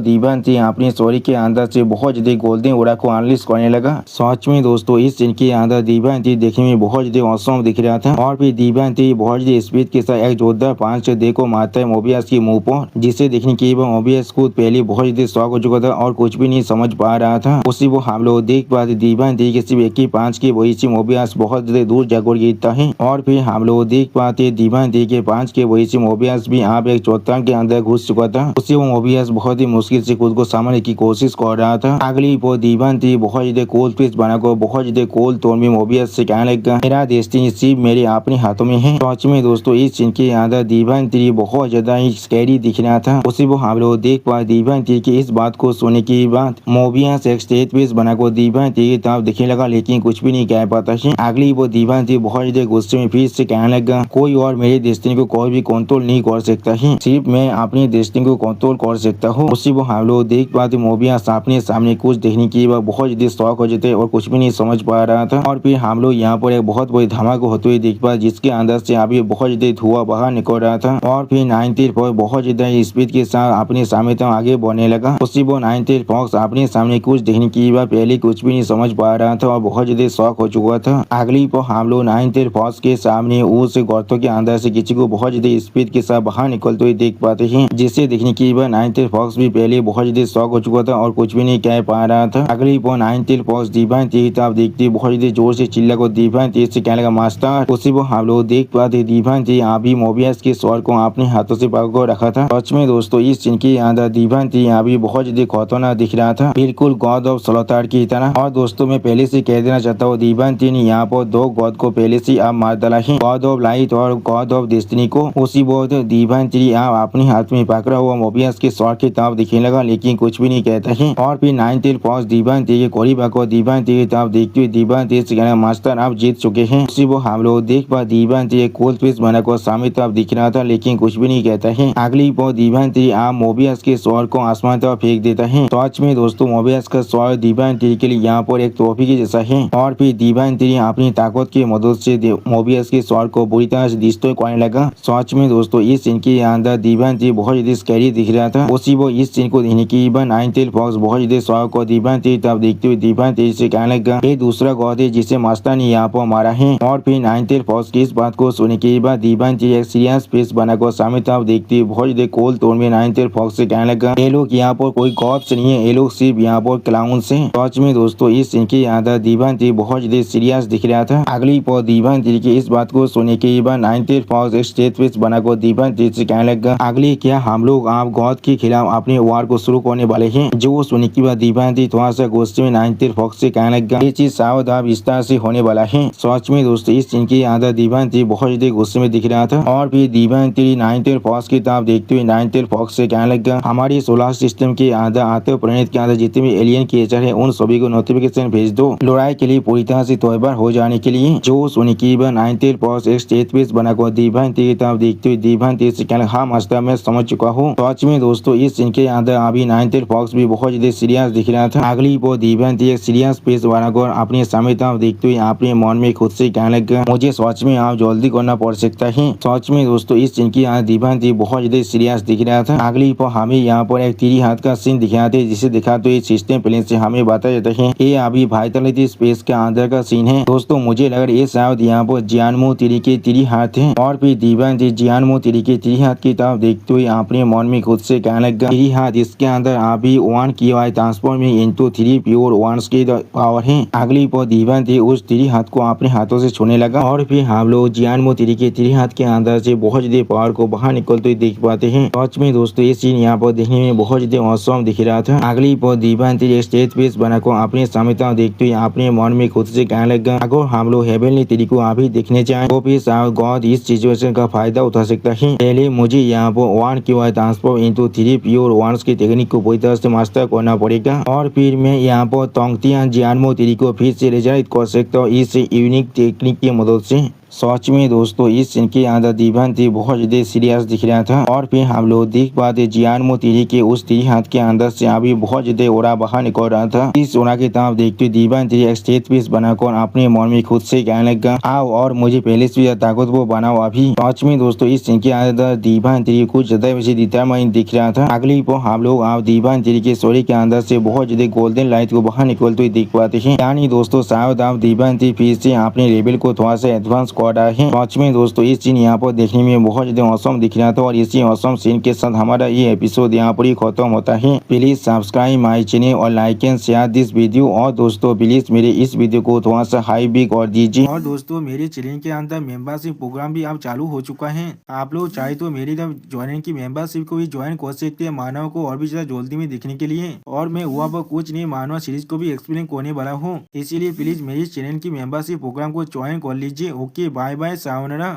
दिव्यांश जी अपने शरीर के अंदर से बहुत ज्यादा गोल्डन ओरा को अनलिस्ट करने लगा। सच में दोस्तों इस सीन के अंदर दिव्यांश जी देखने में बहुत ज्यादा औसम दिख रहा था और फिर दिव्यांश जी बहुत ज्यादा स्पीड के साथ एक जोरदार पांच देखो मारता है मोबियस के मुंह पर, जिसे देखने के बाद मोबियस खुद पहले बहुत ज्यादा शॉक हो चुका था और कुछ भी नहीं समझ पा रहा था। उसी वो हम लोग देख पाते दिव्यांश जी के सिर्फ एक ही पांच की वजह से मोबियस बहुत ज्यादा दूर जाकर गिरता है और फिर हम लोग देख पाते दिव्यांश जी के पांच के वजह से मोबियस भी आप एक चौथान के अंदर घुस चुका था। उसी वो मोबियस बहुत ही मुश्किल से खुद को संभालने की कोशिश कर रहा था। अगली वो दिव्यांश जी बहुत ज्यादा कोल्ड फेस बनाकर बहुत ज्यादा कोल्ड टोन में मोबियस से कहने लगा मेरा डेस्टिनी सिर्फ मेरे अपने हाथों में है। सच में दोस्तों इस सीन के अंदर दिव्यांश जी बहुत ज्यादा ही स्कैरी दिख रहा था। उसी वो हम लोग देख पाए दिव्यांश जी की इस बात को सुनने के बाद मोबियस एक स्टेज फेस बनाकर दिव्यांश जी की तरफ दिखने लगा लेकिन कुछ भी नहीं कह पाता है। अगली वो दिव्यांश जी बहुत ज्यादा गुस्से में फिर से कहने लगा कोई और मेरे डेस्टिनी को कोई भी कंट्रोल नहीं कर सकता है, सिर्फ मैं अपनी डेस्टिनी को कंट्रोल कर सकता हूँ। उसी वो हम लोग देख पाते मोबियस अपने सामने कुछ देखने के बाद बहुत ज्यादा शौक हो जाते और कुछ भी नहीं समझ पा रहा था और फिर हम लोग यहाँ पर एक बहुत बड़ी धमाका होते हुए देख पाए जिसके अंदर से अभी बहुत ज्यादा धुआं बाहर निकल रहा था और फिर 90 पर बहुत ज्यादा स्पीड के साथ अपने सामने तक आगे बढ़ने लगा। उसी वो 90 फॉक्स अपने सामने कुछ देखने की बात पहले कुछ भी नहीं समझ पा रहा था और बहुत ज्यादा शौक हो चुका था। अगली पर हम लोग 90 फॉक्स के सामने उस गर्तों के अंदर से किसी को बहुत ज्यादा स्पीड के साथ बाहर निकलते हुए देख पाते हैं, जिससे देखने की बात 90 फॉक्स भी पहले बहुत ज्यादा शौक हो चुका था और कुछ भी नहीं कह पा रहा था। अगली पर 90 फॉक्स दिव्यांश जी की तरफ देखते बहुत ज्यादा जोर से चिल्ला को दिव्यांश जी से कहने लगा मास्टर। उसी वो हम लोग देख पाते दिव्यांश जी अभी मोबियस के स्वर को अपने हाथों से पकड़ रखा था। सच में दोस्तों इस सीन के अंदर दिव्यांश जी अभी बहुत ज्यादा खतरनाक दिख रहा था, बिल्कुल गॉड ऑफ स्लॉटर की तरह। और दोस्तों मैं पहले से कह देना चाहता हूँ दिव्यांश जी ने यहाँ पर दो गॉड को पहले से आप मार डाला है, गॉड ऑफ लाइट और गॉड ऑफ डेस्टिनी को। उसी वो दिव्यांश जी आप अपने हाथ में पकड़ा हुआ मोबियस के स्वर की तरफ दिखने लगा लेकिन कुछ भी नहीं कहता है और फिर 90 फॉक्स दिव्यांश जी के करीब आकर दिव्यांश जी की तरफ देखते हुए दिव्यांश जी से कहना मास्टर आप जीत चुके हैं। उसी वो हम लोग देख पा दिव्यांश जी एक कोल्ड फेस बनाकर सामने तरफ दिख रहा था लेकिन कुछ भी नहीं कहता है। अगली वो दिव्यांश जी आप मोबियस के स्वर को आसमान तरफ फेंक देता है। सच में दोस्तों मोबियस का स्वर दिव्यांश जी के लिए यहाँ पर एक ट्रॉफी के जैसा है और फिर दिव्यांश जी अपनी ताकत की मदद से मोबियस के स्वर को बुरी तरह से डिस्ट्रॉय करने लगा। सच में दोस्तों इस सीन के अंदर दिव्यांश जी बहुत ज्यादा स्कैरी दिख रहा था। उसी वो इस सीन को देखने की बार 90 फॉक्स बहुत ज्यादा स्वर को दिव्यांश जी तरफ देखते हुए दिव्यांश जी से कहने लगा ये दूसरा गॉड है जिसे मास्टर ने यहाँ पर मारा है। और फिर 90 फॉक्स की इस बात को सुनने के बाद दिव्यांश जी एक सीरियस फेस बनाकर सामने तरफ देखते हुए बहुत ज्यादा कोल्ड टोन में 90 फॉक्स से कहने लगा ये लोग यहाँ पर कोई गॉड्स नहीं है, ये लोग सिर्फ यहाँ पर क्लाउन्स हैं। सच में दोस्तों इस सीन के अंदर दिव्यांश जी बहुत ज्यादा सीरियस दिख रहा था। अगली पर दिव्यांश जी की इस बात को सुनने के बाद 90 फॉक्स एक स्टेज फेस बनाकर दिव्यांश जी से कहने लगा अगली क्या हम लोग आप गॉड के खिलाफ अपने वार को शुरू करने वाले हैं। जो सुनने के बाद दिव्यांश दीवान थी थोड़ा सा गुस्से में 9 फॉक्स से कहने लगा ये चीज सावध आप विस्तार से होने वाला है। सच में दोस्तों इस सीन के अंदर दीवान थी बहुत ज्यादा गुस्से में दिख रहा था और फिर दीवान थी 9 फॉक्स की तरफ देखते हुए 9 फॉक्स से कहने लगा हमारी सोलर सिस्टम के अंदर आते प्लेनेट के अंदर जितने भी एलियन क्रिएचर है उन सभी को नोटिफिकेशन भेज दो लड़ाई के लिए पूरी तरह से तैयार हो जाने के लिए। जो सुनी की 9 फॉक्स एक स्टेज पेस बनाकर दीवान थी की तरफ देखते हुए दीवान थी से कहने हाँ मास्टर मैं समझ चुका हूँ। सच में दोस्तों इस सीन के अंदर अभी 9 फॉक्स भी बहुत ज्यादा सीरियस दिख रहा था। अगली वो दीवान थी एक सीरियस पेस बनाकर अपने सामने तरफ देखते हुए अपने मन में खुद से कहने लगा मुझे सच में आप जल्दी करना पड़ सकता है। सच में दोस्तों इस सीन की यहाँ दीवान थी बहुत ज्यादा सीरियस दिख रहा था। अगली पर हमें यहाँ पर एक 3 हाथ का सीन दिखाते जिसे दिखा तो ये सिस्टम प्लेन से हमें बताया जाता है ये अभी वाइटलिटी स्पेस के अंदर का सीन है। दोस्तों मुझे लग रहा है ये शायद यहाँ पर जियानमो तिरी के 3 हाथ है और फिर दीवान थी जियानमो तिरी के 3 हाथ की तरफ देखते हुए अपने मन में खुद से कहने लगा 3 हाथ इसके अंदर अभी 1 की Y transforming into 3 pure ones की पावर है। अगली पर दीवान थी उस 3 हाथ को अपने हाथों से छूने लगा और फिर हम लोग जियानमो तिरी के 3 हाथ के अंदर से बहुत ज्यादा पावर को बाहर निकलते हुए देख पाते हैं। सच में दोस्तों ये सीन यहाँ पर देखने में बहुत ज्यादा औसम दिख रहा था। अगली पर दीवान थी स्टेज पेस बनाकर अपने सामने देखते हुए अपने मन में खुद से कहने लगा अगर हम लोग हेवनली तिरी को अभी देखने चाहें तो फिर शायद गॉड इस सिचुएशन का फायदा उठा सकता है। पहले मुझे यहाँ पर 1 की Y transform into 3 pure ones की टेक्निक को पूरी तरह से मास्टर करना पड़ेगा और फिर मैं यहाँ पर तोंगतियान जियानमो तिरी को फिर से रिजर्व कर सकता हूँ इस यूनिक टेक्निक की मदद से। सच में दोस्तों इस सीन के अंदर दीवान थी बहुत ज्यादा सीरियस दिख रहा था और फिर हम लोग देख पाते जियानमो तिरी के उस 3 हाथ के अंदर से अभी बहुत ज्यादा ओरा बाहर निकल रहा था। इस ओरा की तरफ देखते दीवान थी एक स्टेज पीस बनाकर अपने मन में खुद से कहने लगा आओ और मुझे पहले से ज्यादा ताकतवर बनाओ अभी। सच में दोस्तों इस सीन के अंदर दीवान थी कुछ ज्यादा वैसे डिटरमाइन दिख रहा था। अगली पर हम लोग आप दीवान थी के सोरी के अंदर से बहुत ज्यादा गोल्डन लाइट को बाहर निकलते हुए देख पाते हैं। यानी दोस्तों शायद आप दीवान थी फिर से अपने लेवल को थोड़ा सा एडवांस कर रहा है। सच में दोस्तों इस सीन यहाँ पर देखने में बहुत ज्यादा औसम दिख रहा था और इसी औसम सीन के साथ हमारा ये एपिसोड यहाँ पर ही खत्म होता है। प्लीज सब्सक्राइब माय चैनल और like and share this video और दोस्तों प्लीज मेरे इस वीडियो को थोड़ा सा हाई भी कर दीजिए। और दोस्तों मेरे चैनल के अंदर मेंबरशिप प्रोग्राम भी अब चालू हो चुका है। आप लोग चाहे तो मेरी ज्वाइन की मेंबरशिप को भी ज्वाइन कर सकते हैं मानव को और भी ज्यादा जल्दी में देखने के लिए। और मैं हुआ पर कुछ नहीं मानव सीरीज को भी एक्सप्लेन करने वाला हूँ, इसीलिए प्लीज मेरी चैनल की मेंबरशिप प्रोग्राम को ज्वाइन कर लीजिए। Okay bye bye सावनरा।